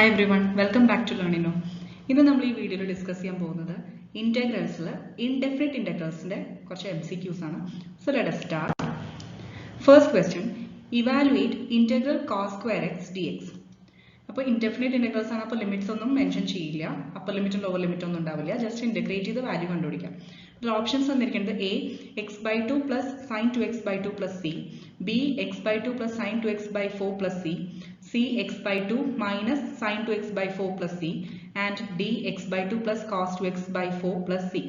Hi everyone, welcome back to Learnino. ഇന്ന് നമ്മൾ ഈ വീഡിയോയിൽ ഡിസ്കസ് ചെയ്യാൻ പോകുന്നത് ഇന്റഗ്രൽസിൽ ഇൻഡെഫിനിറ്റ് ഇന്റഗ്രൽസിന്റെ കുറച്ച് MCQs ആണ്. So let us start. First question, evaluate integral cos square x dx. അപ്പോൾ ഇൻഡെഫിനിറ്റ് ഇന്റഗ്രൽസ് ആണ്, അപ്പോൾ ലിമിറ്റ്സ് ഒന്നും മെൻഷൻ ചെയ്യില്ല, അപ്പർ ലിമിറ്റും ലോവർ ലിമിറ്റും ഒന്നും ഉണ്ടാവില്ല, ജസ്റ്റ് ഇന്റഗ്രേറ്റ് ചെയ്ത് വാല്യൂ കണ്ടുപിടിക്കാം. ഓപ്ഷൻസ് തന്നിരിക്കുന്നത് a x/2 plus sin 2x/2 plus c, b x/2 plus sin 2x/4 plus c, c x/2 minus sin 2x/4 plus c, and d x/2 plus cos 2x/4 plus c.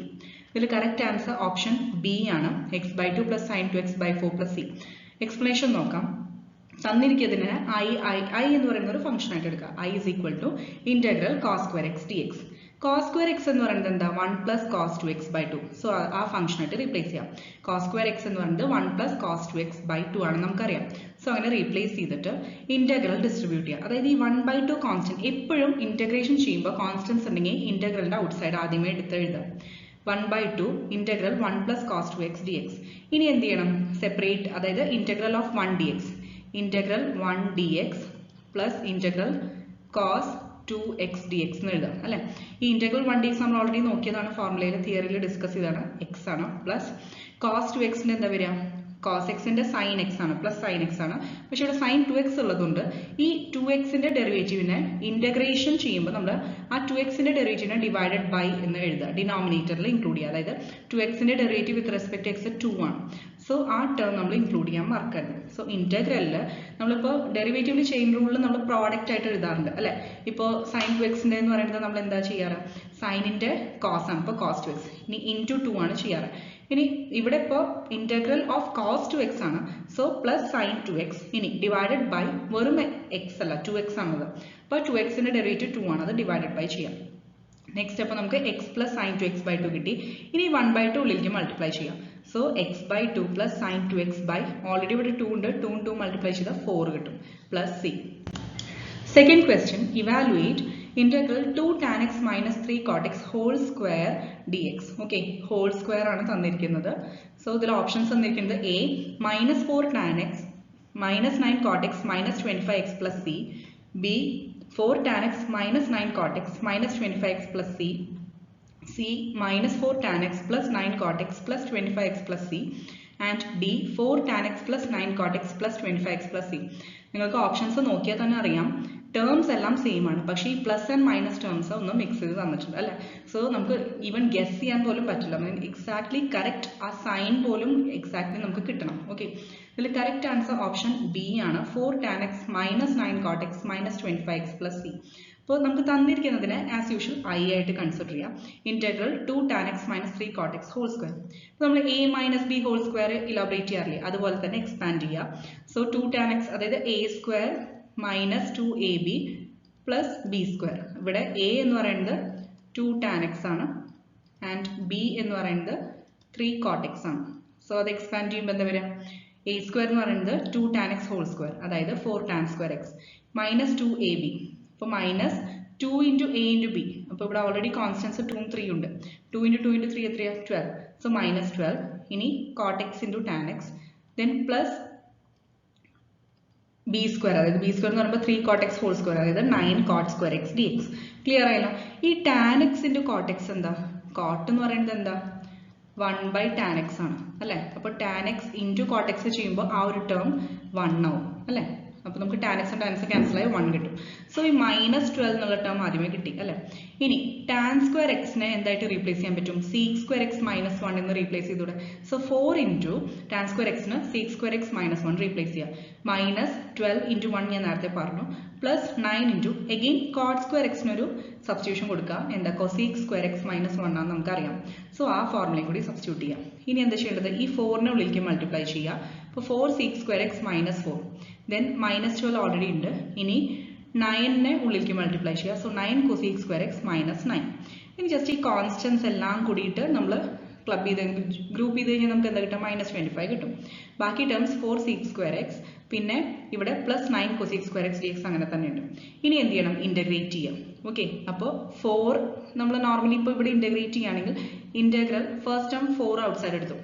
ഇതിൽ correct answer option B ആണ്, x/2 plus sin 2x/4 plus c. Explanation നോക്കാം. തന്നിരിക്കുന്നതിന് i എന്ന് പറയുന്ന ഒരു function ആയിട്ട് എടുക്കുക. i is equal to integral cos square x dx. cos square x എന്ന് പറയുന്നത് എന്താ? 1 plus cos 2x/2. സോ ആ ഫംഗ്ഷൻ ആയിട്ട് റീപ്ലേസ് ചെയ്യാം. cos square x എന്ന് പറയുന്നത് 1 plus cos 2x/2 ആണ് നമുക്കറിയാം. സോ അങ്ങനെ റീപ്ലേസ് ചെയ്തിട്ട് ഇന്റഗ്രൽ ഡിസ്ട്രിബ്യൂട്ട് ചെയ്യുക. അതായത് ഈ 1/2 കോൺസ്റ്റന്റ് എപ്പോഴും ഇന്റഗ്രേഷൻ ചെയ്യുമ്പോൾ കോൺസ്റ്റൻസ് ഉണ്ടെങ്കിൽ ഇന്റഗ്രലിന്റെ ഔട്ട് സൈഡ് ആദ്യമേ എടുത്ത് എഴുതാം. 1/2 integral 1 plus cos 2x dx. ഇനി എന്ത് ചെയ്യണം? സെപ്പറേറ്റ്, അതായത് integral of 1 dx, integral 1 dx plus integral cos 2x dx എന്ന് എഴുതാം അല്ലെ. ഈ ഇന്റഗ്രൽ 1 dx നമ്മൾ ഓൾറെഡി നോക്കിയതാണ്, ഫോർമുലയിൽ തിയറിയിൽ ഡിസ്കസ് ചെയ്താണ്, x ആണ്, പ്ലസ് cos 2x ന്റെ എന്താ വരിക? cos x ന്റെ sin x ആണ്, പ്ലസ് sin x ആണ്. പക്ഷെ ഇവിടെ sin 2x ഉള്ളതുകൊണ്ട് ഈ 2x ന്റെ ഡെറിവേറ്റീവിനെ ഇന്റഗ്രേഷൻ ചെയ്യുമ്പോൾ നമ്മൾ ആ 2x ന്റെ ഡെറിവേറ്റീവിനെ ഡിവൈഡഡ് ബൈ എന്ന് എഴുതുക, ഡിനോമിനേറ്ററിൽ ഇൻക്ലൂഡ് ചെയ്യുക. അതായത് 2x ന്റെ ഡെറിവേറ്റീവ് വിത്ത് റെസ്പെക്ട് x 2 ആണ്. സോ ആ ടേം നമ്മൾ ഇൻക്ലൂഡ് ചെയ്യാൻ മറക്കരുത്. സോ ഇന്റഗ്രലിൽ നമ്മളിപ്പോൾ ഡെറിവേറ്റീവിൽ ചെയിൻ റൂളിൽ നമ്മൾ പ്രോഡക്റ്റ് ആയിട്ട് എഴുതാറുണ്ട് അല്ലെ. ഇപ്പോൾ sin 2x ന്റെ എന്ന് പറയുന്നത് നമ്മൾ എന്താ ചെയ്യാറ്? സൈനിന്റെ കോസ് ആണ്, ഇപ്പോൾ cos 2x, ഇനി ഇൻറ്റു 2 ആണ് ചെയ്യാറ്. ഇനി ഇവിടെ ഇപ്പോൾ ഇന്റഗ്രൽ ഓഫ് cos 2x ആണ്, സോ പ്ലസ് sin 2x, ഇനി ഡിവൈഡഡ് ബൈ വെറും x അല്ല 2x ആണത്, അപ്പോൾ 2x ന്റെ ഡെറിവേറ്റീവ് 2 ആണ്, അത് ഡിവൈഡഡ് ബൈ ചെയ്യാം. നെക്സ്റ്റ് അപ്പോൾ നമുക്ക് x പ്ലസ് sin 2x/2 കിട്ടി. ഇനി 1/2 ഉള്ളിലേക്ക് മൾട്ടിപ്ലൈ ചെയ്യാം. So x/2 plus sin 2x by, already ഇവിടെ 2 ഉണ്ട്, 2 2 മൾട്ടിപ്ലൈ ചെയ്താൽ 4 കിട്ടും, plus c. Second question, evaluate integral 2 tan x minus 3 cot x whole square dx. ഓക്കെ, ഹോൾ സ്ക്വയർ ആണ് തന്നിരിക്കുന്നത്. സോ ഇതിൽ ഓപ്ഷൻസ് തന്നിരിക്കുന്നത് a -4 tan x minus 9 cot x minus 25x plus c, b 4 tan x minus 9 cot x minus 25x plus c, c minus 4 tan x plus 9 cot x plus 25x plus c, and d 4 tan x plus 9 cot x plus 25x plus c. നിങ്ങൾക്ക് options നോക്കിയാൽ തന്നെ അറിയാം, terms എല്ലാം same ആണ്, പക്ഷേ ഈ plus and minus terms ഒന്ന് mix ചെയ്ത് തന്നിട്ടുണ്ട് അല്ലേ. സോ നമുക്ക് ഈവൻ ഗസ് ചെയ്യാൻ പോലും പറ്റില്ല, എക്സാക്ട്ലി കറക്റ്റ് ആ സൈൻ പോലും എക്സാക്ട്ലി നമുക്ക് കിട്ടണം. ഓക്കെ, ഇതിൽ കറക്റ്റ് ആൻസർ ഓപ്ഷൻ ബി ആണ്, 4 tan x minus 9 cot x minus 25x plus c. അപ്പോൾ നമുക്ക് തന്നിരിക്കുന്നതിനെ ആസ് യൂഷ്വൽ ഐ ആയിട്ട് കൺസിഡർ ചെയ്യാം. Integral 2 tan x minus 3 cot x whole square. അപ്പോൾ നമ്മൾ a minus b whole square elaborate ചെയ്യാറില്ലേ, അതുപോലെ തന്നെ എക്സ്പാൻഡ് ചെയ്യുക. സോ 2 tan x, അതായത് a square minus 2ab plus B square. ഇവിടെ a എന്ന് പറയുന്നത് 2 tan x ആണ്, ആൻഡ് b എന്ന് പറയുന്നത് 3 cot x ആണ്. സോ അത് എക്സ്പാൻഡ് ചെയ്യുമ്പോൾ എന്താ വരിക? a സ്ക്വയർ എന്ന് പറയുന്നത് 2 tan x ഹോൾ സ്ക്വയർ, അതായത് 4 tan square x minus 2ab, അപ്പോൾ minus 2 into a into b. അപ്പോൾ ഇവിടെ ഓൾറെഡി കോൺസ്റ്റൻസ് 2 3 ഉണ്ട്, 2 ഇൻറ്റു 2 ഇൻറ്റു 3 എത്രയാണ്? 12. സോ മൈനസ് 12, ഇനി cot x into tan x, then plus B square, അതായത് ബി സ്ക്വയർ എന്ന് പറയുമ്പോൾ 3 cot x ഹോൾ സ്ക്വയർ, അതായത് 9 cot square x dx. Clear ആയല്ലോ? ഈ tan x into cot x എന്താ? cot എന്ന് പറയുന്നത് എന്താ? 1/tan x ആണ് അല്ലേ. അപ്പോൾ tan x into cot x ചെയ്യുമ്പോൾ ആ ഒരു ടേം 1 ആവും അല്ലേ. അപ്പോൾ നമുക്ക് tan x tan x cancel ആയി 1 കിട്ടും. സോ ഈ -12 എന്നുള്ള ടേം ആദ്യമേ കിട്ടി അല്ലേ. ഇനി tan square x നെ എന്തായിട്ട് റീപ്ലേസ് ചെയ്യാൻ പറ്റും? sec square x minus 1 എന്ന് റീപ്ലേസ് ചെയ്തൂടെ. So 4 into tan square x ന് sec square x minus 1 replace ചെയ്യുക. -12 ഇൻറ്റു 1 ഞാൻ നേരത്തെ പറഞ്ഞു, plus 9 into again cot square x നൊരു സബ്സ്റ്റിറ്റ്യൂഷൻ കൊടുക്കുക. എന്താ? cosec square x minus 1 ആണെന്ന് നമുക്കറിയാം. സോ ആ ഫോർമുലയും കൂടി സബ്സ്റ്റിറ്റ്യൂട്ട് ചെയ്യാം. ഇനി എന്താ ചെയ്യേണ്ടത്? ഈ 4 നെ ഉള്ളിലേക്ക് മൾട്ടിപ്ലൈ ചെയ്യുക. അപ്പോൾ 4 sec square x minus 4, then -12 already ഉണ്ട്, ഇനി 9 നെ ഉള്ളിലേക്ക് മൾട്ടിപ്ലൈ ചെയ്യുക. So 9 cosec square x minus 9. ഇനി ജസ്റ്റ് ഈ കോൺസ്റ്റൻസ് എല്ലാം കൂടിയിട്ട് നമ്മൾ ക്ലബ് ചെയ്ത് ഗ്രൂപ്പ് ചെയ്ത് കഴിഞ്ഞാൽ നമുക്ക് എന്താ കിട്ടും? -25 കിട്ടും. ബാക്കി ടേംസ് 4 sec square x, പിന്നെ ഇവിടെ plus 9 cosec square x dx അങ്ങനെ തന്നെ ഉണ്ട്. ഇനി എന്ത് ചെയ്യണം? ഇൻ്റഗ്രേറ്റ് ചെയ്യാം. ഓക്കെ, അപ്പോൾ 4 നമ്മൾ നോർമലി ഇപ്പോൾ ഇവിടെ ഇൻ്റഗ്രേറ്റ് ചെയ്യുകയാണെങ്കിൽ integral first term 4 out side എടുത്തു,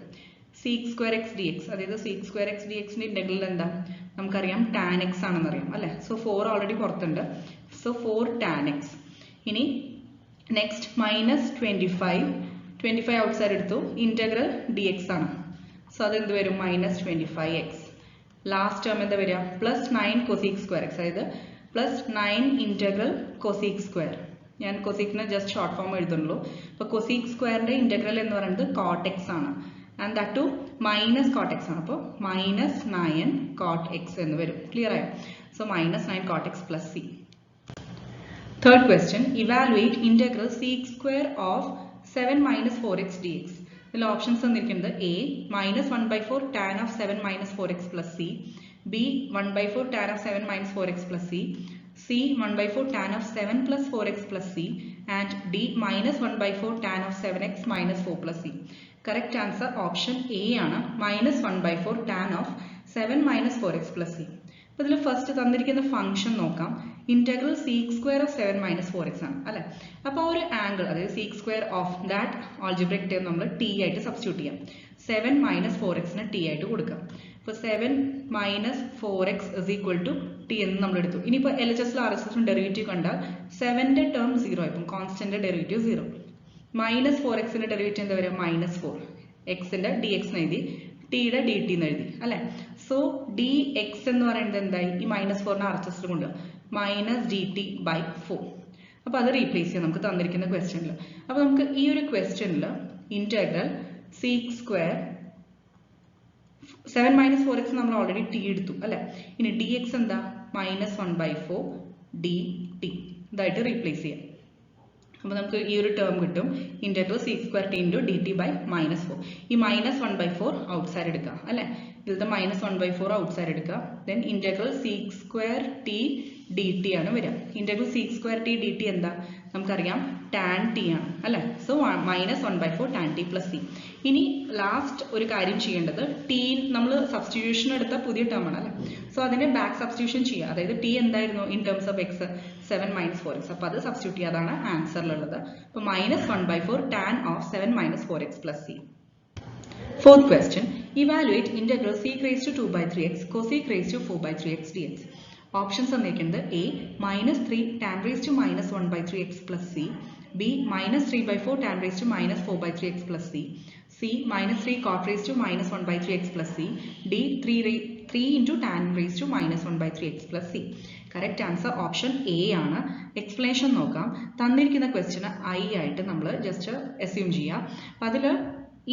sec square x dx, അതായത് sec square x dx ന്റെ ഇന്റഗ്രൽ എന്താ? നമുക്കറിയാം tan x ആണെന്ന് അറിയാം അല്ലേ. സോ 4 ഓൾറെഡി പുറത്തുണ്ട്, So 4 tan x. ഇനി next minus 25 outside എടുത്തു, integral dx ആണ്. So അതെന്ത് വരും? minus 25x. Last term എന്താ വരിക? plus 9 cosec square x. അതായത് plus 9 integral cosec square. ഞാൻ cosecനെ just short form എഴുതുന്നുള്ളൂ. അപ്പോൾ cosec squareന്റെ integral എന്ന് പറയുന്നത് cot x ആണ്. And that too minus cot x ആണ്. അപ്പോൾ minus 9 cot x എന്ന് വരും. Clear ആയോ? So minus 9 cot x plus c. Third question, evaluate integral sec square of 7 minus 4x dx. ഇതിൽ ഓപ്ഷൻസ് തന്നിരിക്കുന്നത് A minus 1/4 tan of 7 minus 4x plus c, B 1/4 tan of 7 minus 4x plus c, C 1/4 tan of 7 plus 4x plus c, and D minus 1/4 tan of 7x minus 4 plus c. Correct answer option A ആണ്, minus 1/4 tan of 7 minus 4x plus c. അപ്പോൾ ഇതിൽ first തന്നിരിക്കുന്ന function നോക്കാം. Integral sec square of 7 minus 4x ആണ് അല്ലേ. അപ്പോൾ ഒരു angle, അതായത് sec square of that algebraic term നമ്മൾ ടി ആയിട്ട് സബ്സ്റ്റിറ്റ്യൂട്ട് ചെയ്യാം. 7 മൈനസ് 4xന് ടി ആയിട്ട് കൊടുക്കാം. അപ്പോൾ 7 minus 4x is equal to T എന്ന് നമ്മൾ എടുത്തു. ഇനിയിപ്പോൾ എൽ എച്ച് എസിലും ആർ എച്ച് എസിലും ഡെറിവേറ്റീവ് കണ്ടാൽ 7ന്റെ ടേം 0 ആയിപ്പോൾ കോൺസ്റ്റന്റ് ഡെറിവേറ്റീവ് 0. മൈനസ് 4xന്റെ ഡെറിവേറ്റീവ് എന്താ വരിക? മൈനസ് 4. എക്സിന്റെ ഡി എക്സ് എഴുതി, ടിയുടെ ഡി ടി എന്ന് എഴുതി അല്ലേ. സോ ഡി എക്സ് എന്ന് പറയുന്നത് എന്തായി? ഈ മൈനസ് 4നെ ആർ എച്ച് എസിൽ കൊണ്ട് മൈനസ് ഡി ടി ബൈ 4. അപ്പോൾ അത് റീപ്ലേസ് ചെയ്യാം നമുക്ക് തന്നിരിക്കുന്ന ക്വസ്റ്റ്യനിൽ. അപ്പോൾ നമുക്ക് ഈ ഒരു ക്വസ്റ്റ്യനിൽ integral sec square 7 minus 4x നമ്മൾ ഓൾറെഡി ടി എടുത്തു അല്ലേ. ഇനി ഡി എക്സ് എന്താ? Minus 1/4 d t. ഇതായിട്ട് റീപ്ലേസ് ചെയ്യാം. അപ്പോൾ നമുക്ക് ഈ ഒരു ടേം കിട്ടും, integral sec square t into d T by minus 4. ഈ മൈനസ് 1/4 ഔട്ട്സൈഡ് എടുക്കുക അല്ലേ. ഇതിലത്തെ മൈനസ് 1/4 ഔട്ട്സൈഡ് എടുക്കുക. Then integral sec square t D t ആണ് വരിക. Integral sec square t D t എന്താ? നമുക്കറിയാം ടാൻ ടി ആണ് അല്ലേ. So minus 1/4 tan t plus c. ഇനി ലാസ്റ്റ് ഒരു കാര്യം ചെയ്യേണ്ടത്, ടി നമ്മൾ സബ്സ്റ്റിറ്റ്യൂഷൻ എടുത്ത പുതിയ ടേം ആണ് അല്ലേ. സോ അതിനെ ബാക്ക് സബ്സ്റ്റിറ്റ്യൂഷൻ ചെയ്യുക. അതായത് ടി എന്തായിരുന്നു in terms of X? 7 minus 4x. അപ്പോൾ അത് സബ്സ്റ്റിറ്റ്യൂട്ട് ചെയ്യുക. അതാണ് ആൻസറിലുള്ളത്. അപ്പോൾ minus 1/4 tan of 7 minus 4x plus C. Fourth question, evaluate integral sec raised to 2/3x cosec raised to 4/3x dx. Options തന്നിരിക്കുന്നത് A minus 3 tan raised to minus 1/3x plus c, B minus 3/4 tan raised to minus 4/3x plus c, C minus 3 cot raised to minus 1/3x plus c, D 3 into tan raised to minus 1/3x plus c. Correct answer option A ആണ്. Explanation നോക്കാം. തന്നിരിക്കുന്ന question I ആയിട്ട് നമ്മൾ just assume ചെയ്യാം. അപ്പം അതിൽ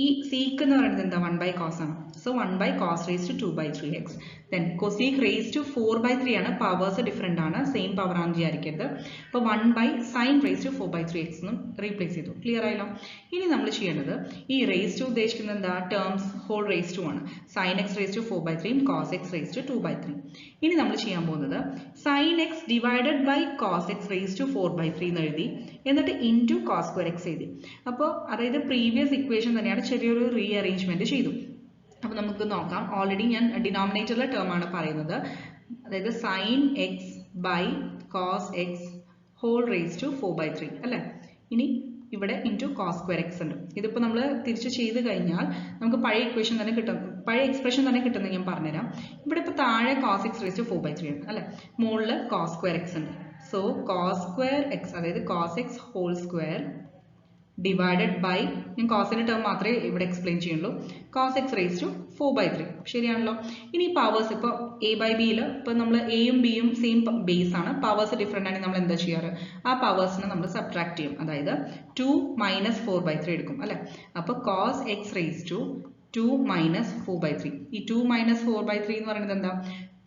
ഈ seek എന്ന് പറയുന്നത് എന്താ? 1/cos ആണ്. So 1/cos raised to 2/3x. Then cosec raised to 4/3 ആണ്. പവേഴ്സ് ഡിഫറെൻ്റ് ആണ്, സെയിം പവർ ആണെന്ന് വിചാരിക്കരുത്. അപ്പോൾ 1/sin raised to 4/3x എന്നും റീപ്ലേസ് ചെയ്തു. ക്ലിയർ ആയല്ലോ. ഇനി നമ്മൾ ചെയ്യേണ്ടത്, ഈ raised to ഉദ്ദേശിക്കുന്നത് എന്താ? ടേംസ് ഹോൾ raised to ആണ്. sin x raised to 4/3 cos x raised to 2/3. ഇനി നമ്മൾ ചെയ്യാൻ പോകുന്നത് sin x divided by cos x raised to 4/3 എന്ന് എഴുതി, എന്നിട്ട് ഇൻറ്റു cos square x എഴുതി. അപ്പോൾ അതായത് പ്രീവിയസ് ഇക്വേഷൻ തന്നെയാണ്, ചെറിയൊരു റീ അറേഞ്ച്മെന്റ് ചെയ്തു. അപ്പോൾ നമുക്ക് നോക്കാം. ഓൾറെഡി ഞാൻ ഡിനോമിനേറ്ററിലെ ടേം ആണ് പറയുന്നത്. അതായത് sin x by cos x whole raise to 4/3 അല്ലേ. ഇനി ഇവിടെ ഇൻറ്റു cos square x ഉണ്ട്. ഇതിപ്പോൾ നമ്മൾ തിരിച്ച് ചെയ്ത് കഴിഞ്ഞാൽ നമുക്ക് പഴയ ഇക്വേഷൻ തന്നെ കിട്ടും, പഴയ എക്സ്പ്രഷൻ തന്നെ കിട്ടുന്നത് ഞാൻ പറഞ്ഞുതരാം. ഇവിടെ ഇപ്പോൾ താഴെ cos x raised to 4/3 ആണ് അല്ലേ. മുകളിൽ cos square x ഉണ്ട്. സോ cos square x അതായത് cos x whole square divided by, ഞാൻ കോസിന്റെ ടേം മാത്രമേ ഇവിടെ എക്സ്പ്ലെയിൻ ചെയ്യുള്ളൂ, cos x raised to 4/3. ശരിയാണല്ലോ. ഇനി പവേഴ്സ് ഇപ്പോൾ എ ബൈ ബിയിൽ ഇപ്പോൾ നമ്മൾ എയും ബിയും സെയിം ബേസ് ആണ്, പവേഴ്സ് ഡിഫറെൻ്റ് ആണെങ്കിൽ നമ്മൾ എന്താ ചെയ്യാറ്? ആ പവേഴ്സിനെ നമ്മൾ സബ്ട്രാക്ട് ചെയ്യും. അതായത് 2 minus 4/3 എടുക്കും അല്ലേ. അപ്പോൾ cos x raised to 2 minus 4/3. ഈ 2 minus 4/3 എന്ന് പറയുന്നത് എന്താ?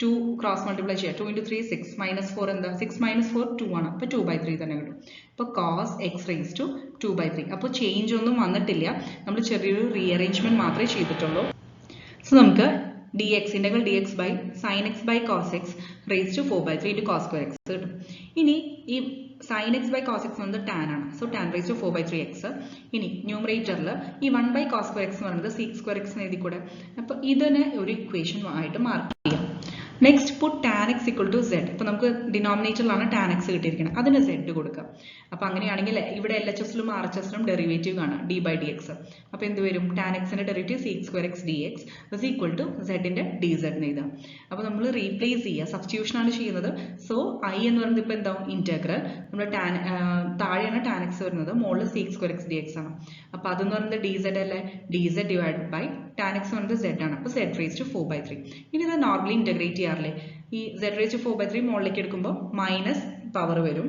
2 ക്രോസ് മൾട്ടിപ്ലൈ ചെയ്യുക. 2 into 3 6 minus 4 എന്താ? 6 minus 4 2 ആണ്. അപ്പോൾ 2/3 തന്നെ കിട്ടും. അപ്പോൾ cos x raised to 2/3. അപ്പോൾ ചേഞ്ച് ഒന്നും വന്നിട്ടില്ല, നമ്മൾ ചെറിയൊരു റീഅറേഞ്ച്മെന്റ് മാത്രമേ ചെയ്തിട്ടുള്ളൂ. സോ നമുക്ക് dx integral dx by sin x by cos x raised to 4/3 into cos square x കിട്ടും. ഇനി ഈ sin x by cos x എന്നത് tan ആണ്. So tan raised to 4/3x. ഇനി ന്യൂമറേറ്ററിൽ ഈ 1/cos square x എന്ന് പറയുന്നത് sec square x എന്ന് എഴുതി കൂടെ. അപ്പോൾ ഇതിനെ ഒരു ഇക്വേഷൻ ആയിട്ട് മാർക്ക് ചെയ്യാം. Next put tan x equal to z. അപ്പോൾ നമുക്ക് ഡിനോമിനേറ്ററിലാണ് ടാൻ എക്സ് കിട്ടിയിരിക്കുന്നത്, അതിന് സെഡ് കൊടുക്കാം. അപ്പോൾ അങ്ങനെയാണെങ്കിൽ ഇവിടെ എൽ എച്ച് എസിലും ആർ എച്ച് എസിലും ഡെറിവേറ്റീവ് കാണാം ഡി ബൈ ഡി എക്സ്. അപ്പോൾ എന്ത് വരും? ടാൻ എക്സിന്റെ derivative sec square X D X is equal to സെഡിന്റെ ഡി സെഡ് എന്ന് എഴുതാം. അപ്പോൾ നമ്മൾ റീപ്ലേസ് ചെയ്യുക, സബ്സ്റ്റിറ്റ്യൂഷൻ ആണ് ചെയ്യുന്നത്. സോ ഐ എന്ന് പറയുന്നത് ഇപ്പോൾ എന്താവും? ഇന്റഗ്രൽ നമ്മൾ താഴെയാണ് ടാൻ എക്സ് വരുന്നത്, മുകളിൽ sec square X D X ആണ്. അപ്പോൾ അതെന്ന് പറയുന്നത് ഡി സെഡ് അല്ലേ? D z divide by tan x പറയുന്നത് സെഡ് ആണ്. അപ്പോൾ സെഡ് റേസ് ടു 4/3. ഇനി ഇത് നോർമലി ഇന്റഗ്രേറ്റ് ചെയ്യാറില്ലേ? ഈ സെഡ് റേസ് ടു 4/3 മുകളിലേക്ക് എടുക്കുമ്പോൾ മൈനസ് പവർ വരും.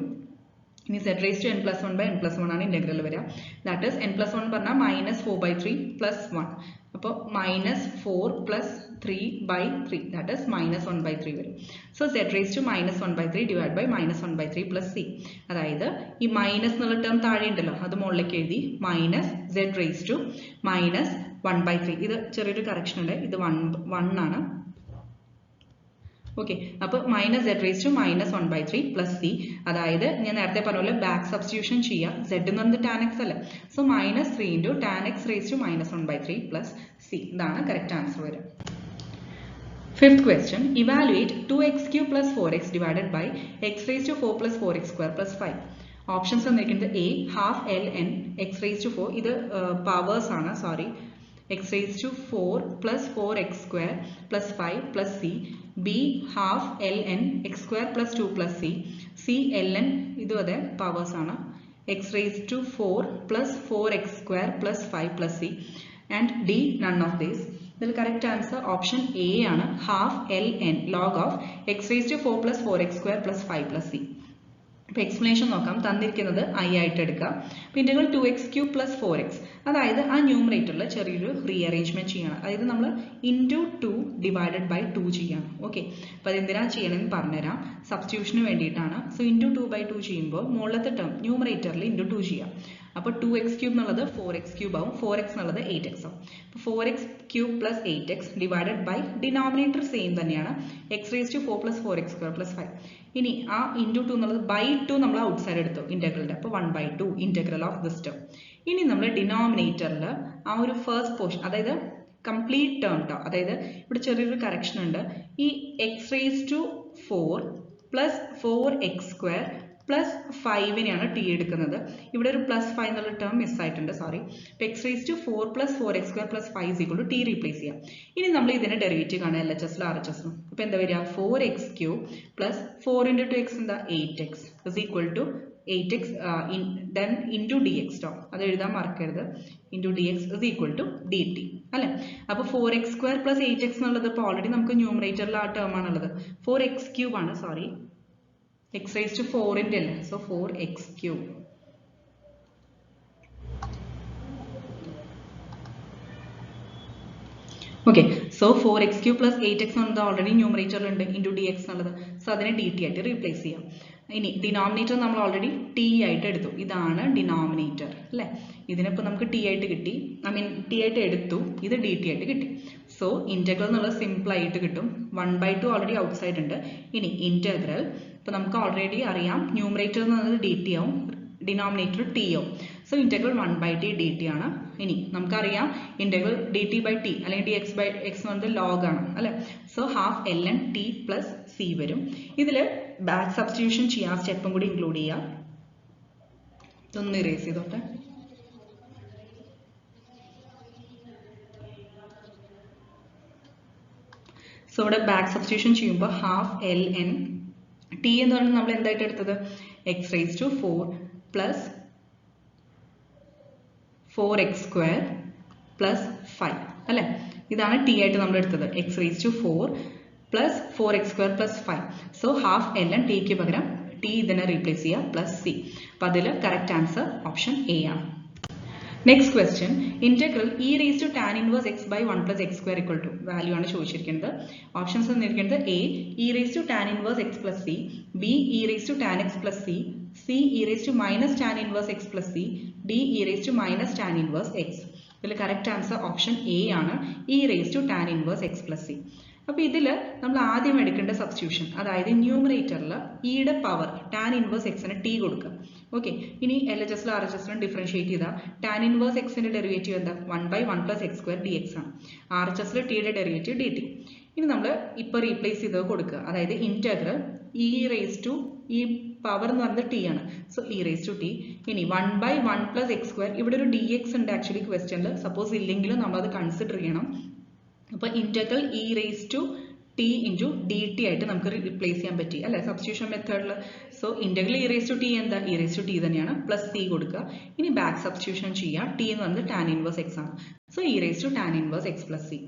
ഇനി Z raise to n + 1 / n + 1 ആണ് ഇന്റഗ്രൽ വരിക. ദാറ്റ് ഈസ് n + 1 പറഞ്ഞാൽ -4/3 + 1. അപ്പോൾ -4 + 3/3 ദാറ്റ് ഈസ് -1/3 വരും. So z raise to -1/3 divide by -1/3 + c. അതായത് ഈ മൈനസ് എന്നുള്ള ടേം താഴെ ഉണ്ടല്ലോ, അത് മുകളിലേക്ക് എഴുതി മൈനസ് സെഡ് റേസ് ടു -1/3. ഇത് ചെറിയൊരു കറക്ഷൻ ഉണ്ട്, ഇത് 1 ആണ്. ഓക്കെ, അപ്പോൾ minus z raise to -1/3 + c. അതായത് ഞാൻ നേരത്തെ പറഞ്ഞ പോലെ ബാക്ക് സബ്സ്റ്റിറ്റ്യൂഷൻ ചെയ്യാം. സെഡ് എന്ന് പറയുന്നത് ടാൻ എക്സ് അല്ലേ? So -3 × tan x raise to -1/3 + c. ഇതാണ് കറക്റ്റ് ആൻസർ വരിക. Fifth question, evaluate 2x³ + 4x divided by x raised to 4 + 4x² + 5. Options തന്നിരിക്കുന്നത് A half ln x raised to 4, ഇത് powers ആണ്, sorry, x raised to 4 + 4x² + 5 + c. B half ln x² + 2 + c. C ln ഇതും അതെ powers ആണ്, x raised to 4 + 4x² + 5 + c. and D none of these. ഇതിൽ correct answer option A ആണ്, half ln log of x raised to 4 + 4x² + 5 + c. അപ്പോൾ explanation നോക്കാം. തന്നിരിക്കുന്നത് I ആയിട്ട് എടുക്കാം. അപ്പോൾ ഇന്റഗ്രൽ 2x³ + 4x, അതായത് ആ ന്യൂമറേറ്ററിൽ ചെറിയൊരു റീഅറേഞ്ച്മെന്റ് ചെയ്യണം. അതായത് നമ്മൾ ഇൻറ്റു 2 ഡിവൈഡഡ് ബൈ 2 ചെയ്യണം. ഓക്കെ, അപ്പോൾ അതെന്തിനാണ് ചെയ്യണമെന്ന് പറഞ്ഞുതരാം. സബ്സ്റ്റിറ്റ്യൂഷന് വേണ്ടിയിട്ടാണ്. സോ ഇൻറ്റു 2/2 ചെയ്യുമ്പോൾ മുകളിലത്തെ ടേം ന്യൂമറേറ്ററിൽ ഇൻറ്റു 2 ചെയ്യാം. അപ്പോൾ 2x³ എന്നുള്ളത് 4x³ ആവും, 4x എന്നുള്ളത് 8x ആവും. അപ്പോൾ 4x³ + 8x divided by denominator same തന്നെയാണ്, x raised to 4 + 4x² + 5. ഇനി ആ ഇൻറ്റു 2 എന്നുള്ളത് ബൈ 2 നമ്മൾ ഔട്ട് സൈഡ് എടുത്തു ഇന്റഗ്രലിന്റെ. അപ്പോൾ 1/2 ഇന്റഗ്രൽ ഓഫ് ദിസ് ടേം. ഇനി നമ്മൾ ഡിനോമിനേറ്ററിൽ ആ ഒരു ഫസ്റ്റ് പോർഷൻ, അതായത് കംപ്ലീറ്റ് ടേം ട്ടോ, അതായത് ഇവിടെ ചെറിയൊരു കറക്ഷൻ ഉണ്ട്. ഈ x raised to 4 + 4x² + 5നെയാണ് T എടുക്കുന്നത്. ഇവിടെ ഒരു +5 എന്നുള്ള ടേം മിസ് ആയിട്ടുണ്ട്, സോറി. അപ്പോൾ x raised to 4 + 4x² + 5 = t replace ചെയ്യാം. ഇനി നമ്മൾ ഇതിന്റെ ഡെറിവേറ്റീവ് കാണാം എൽ എച്ച് എസിലും ആർ എച്ച് എസിലും. അപ്പോൾ എന്താ വരിക? 4x³ + 4 × 2x എന്താ? 8x = 8x then into dx ട്ടോ, അത് എഴുതാൻ മറക്കരുത്. into dx = dt അല്ലേ? അപ്പോൾ 4x² + 8x എന്നുള്ളത് ഇപ്പോൾ ഓൾറെഡി നമുക്ക് ന്യൂമറേറ്ററിൽ ആ ടേം ആണുള്ളത്. 4x³ ആണ്, സോറി, x raised to 4ന്റെ അല്ലേ? So 4x³. Okay, so 4x³ + 8x എന്നുള്ളത് ഓൾറെഡി ന്യൂമറേറ്ററിലുണ്ട്, ഇൻറ്റു dx എന്നുള്ളത്. സോ അതിനെ dt ആയിട്ട് റീപ്ലേസ് ചെയ്യാം. ഇനി ഡിനോമിനേറ്റർ നമ്മൾ ഓൾറെഡി t ആയിട്ട് എടുത്തു, ഇതാണ് ഡിനോമിനേറ്റർ അല്ലേ? ഇതിനിപ്പോൾ നമുക്ക് t ആയിട്ട് കിട്ടി, t ആയിട്ട് എടുത്തു, ഇത് dt ആയിട്ട് കിട്ടി. സോ ഇന്റഗ്രൽ എന്നുള്ളത് സിമ്പിൾ ആയിട്ട് കിട്ടും. 1/2 ഓൾറെഡി ഔട്ട് സൈഡ് ഉണ്ട്. ഇനി ഇന്റഗ്രൽ ഇപ്പോൾ നമുക്ക് ഓൾറെഡി അറിയാം, ന്യൂമറേറ്റർ എന്നുള്ളത് dt ആവും, ഡിനോമിനേറ്റർ t ആവും. സോ ഇന്റഗ്രൽ 1/t dt ആണ്. ഇനി നമുക്കറിയാം ഇന്റഗ്രൽ dt/t അല്ലെങ്കിൽ dx/x എന്നത് log ആണ് അല്ലേ? So half ln t + c വരും. ഇതിൽ ബാക്ക് സബ്സ്റ്റിറ്റ്യൂഷൻ ചെയ്യാം, സ്റ്റെപ്പും കൂടി ഇൻക്ലൂഡ് ചെയ്യാം. ഇതൊന്ന് ഇറേസ് ചെയ്തോട്ടെ. സോ ഇവിടെ ബാക്ക് സബ്സ്റ്റിറ്റ്യൂഷൻ ചെയ്യുമ്പോൾ half ln t എന്ന് പറയുന്നത് നമ്മൾ എന്തായിട്ട് എടുത്തത്? x raised to 4 + 4x² + 5 അല്ലേ? ഇതാണ് t ആയിട്ട് നമ്മൾ എടുത്തത്, x raised to 4 + 4x² + 5. So half ln t ക്ക് പകരം t ഇതിനെ റീപ്ലേസ് ചെയ്യുക +c. അപ്പോൾ അതിൽ കറക്റ്റ് ആൻസർ ഓപ്ഷൻ എ ആണ്. Next question, integral e raised to tan inverse x by 1 + x² = value ആണ് ചോദിച്ചിരിക്കുന്നത്. ഓപ്ഷൻസ് തന്നിരിക്കുന്നത് A e raised to tan inverse x + c, B e raised to tan x + c, C e raised to -tan inverse x + c, D e raised to -tan inverse x. ഇതിൽ correct answer option A ആണ്, e raised to tan inverse x + c. അപ്പോൾ ഇതിൽ നമ്മൾ ആദ്യം എടുക്കേണ്ട substitution, അതായത് ന്യൂമറേറ്ററിൽ ഇയുടെ പവർ ടാൻ ഇൻവേഴ്സ് എക്സിന് ടി കൊടുക്കുക. ഓക്കെ, ഇനി എൽ എച്ച് എസിലും ആർ എച്ച് എസിലും ഡിഫറൻഷിയേറ്റ് ചെയ്താൽ ടാൻ ഇൻവേഴ്സ് എക്സിന്റെ ഡെറിവേറ്റീവ് എന്താ? 1/1 + x² dx ആണ്. ആർ എച്ച് എസിൽ ടിയുടെ ഡെറിവേറ്റീവ് dt. ഇനി നമ്മൾ ഇപ്പോൾ റീപ്ലേസ് ചെയ്ത് കൊടുക്കുക, അതായത് ഇന്റഗ്രൽ ഇ റേസ് ടു ഈ പവർ എന്ന് പറയുന്നത് ടി ആണ്. So e raise to t. ഇനി 1/1 + x², ഇവിടെ ഒരു ഡി എക്സ് ഉണ്ട് ആക്ച്വലി ക്വസ്റ്റ്യനിൽ. സപ്പോസ് ഇല്ലെങ്കിലും നമ്മളത് കൺസിഡർ ചെയ്യണം. അപ്പോൾ integral e raise to t into d t ആയിട്ട് നമുക്ക് റീപ്ലേസ് ചെയ്യാൻ പറ്റി അല്ലേ സബ്സ്റ്റിറ്റ്യൂഷൻ മെത്തേഡിൽ. So integral e raise to t എന്താ, ഇ റേസ് ടു ടി തന്നെയാണ്, പ്ലസ് സി കൊടുക്കുക. ഇനി ബാക്ക് സബ്സ്റ്റിറ്റ്യൂഷൻ ചെയ്യുക. ടി എന്ന് പറയുന്നത് ടാൻ ഇൻവേഴ്സ് എക്സ് ആണ്. So e raise to tan inverse x plus c.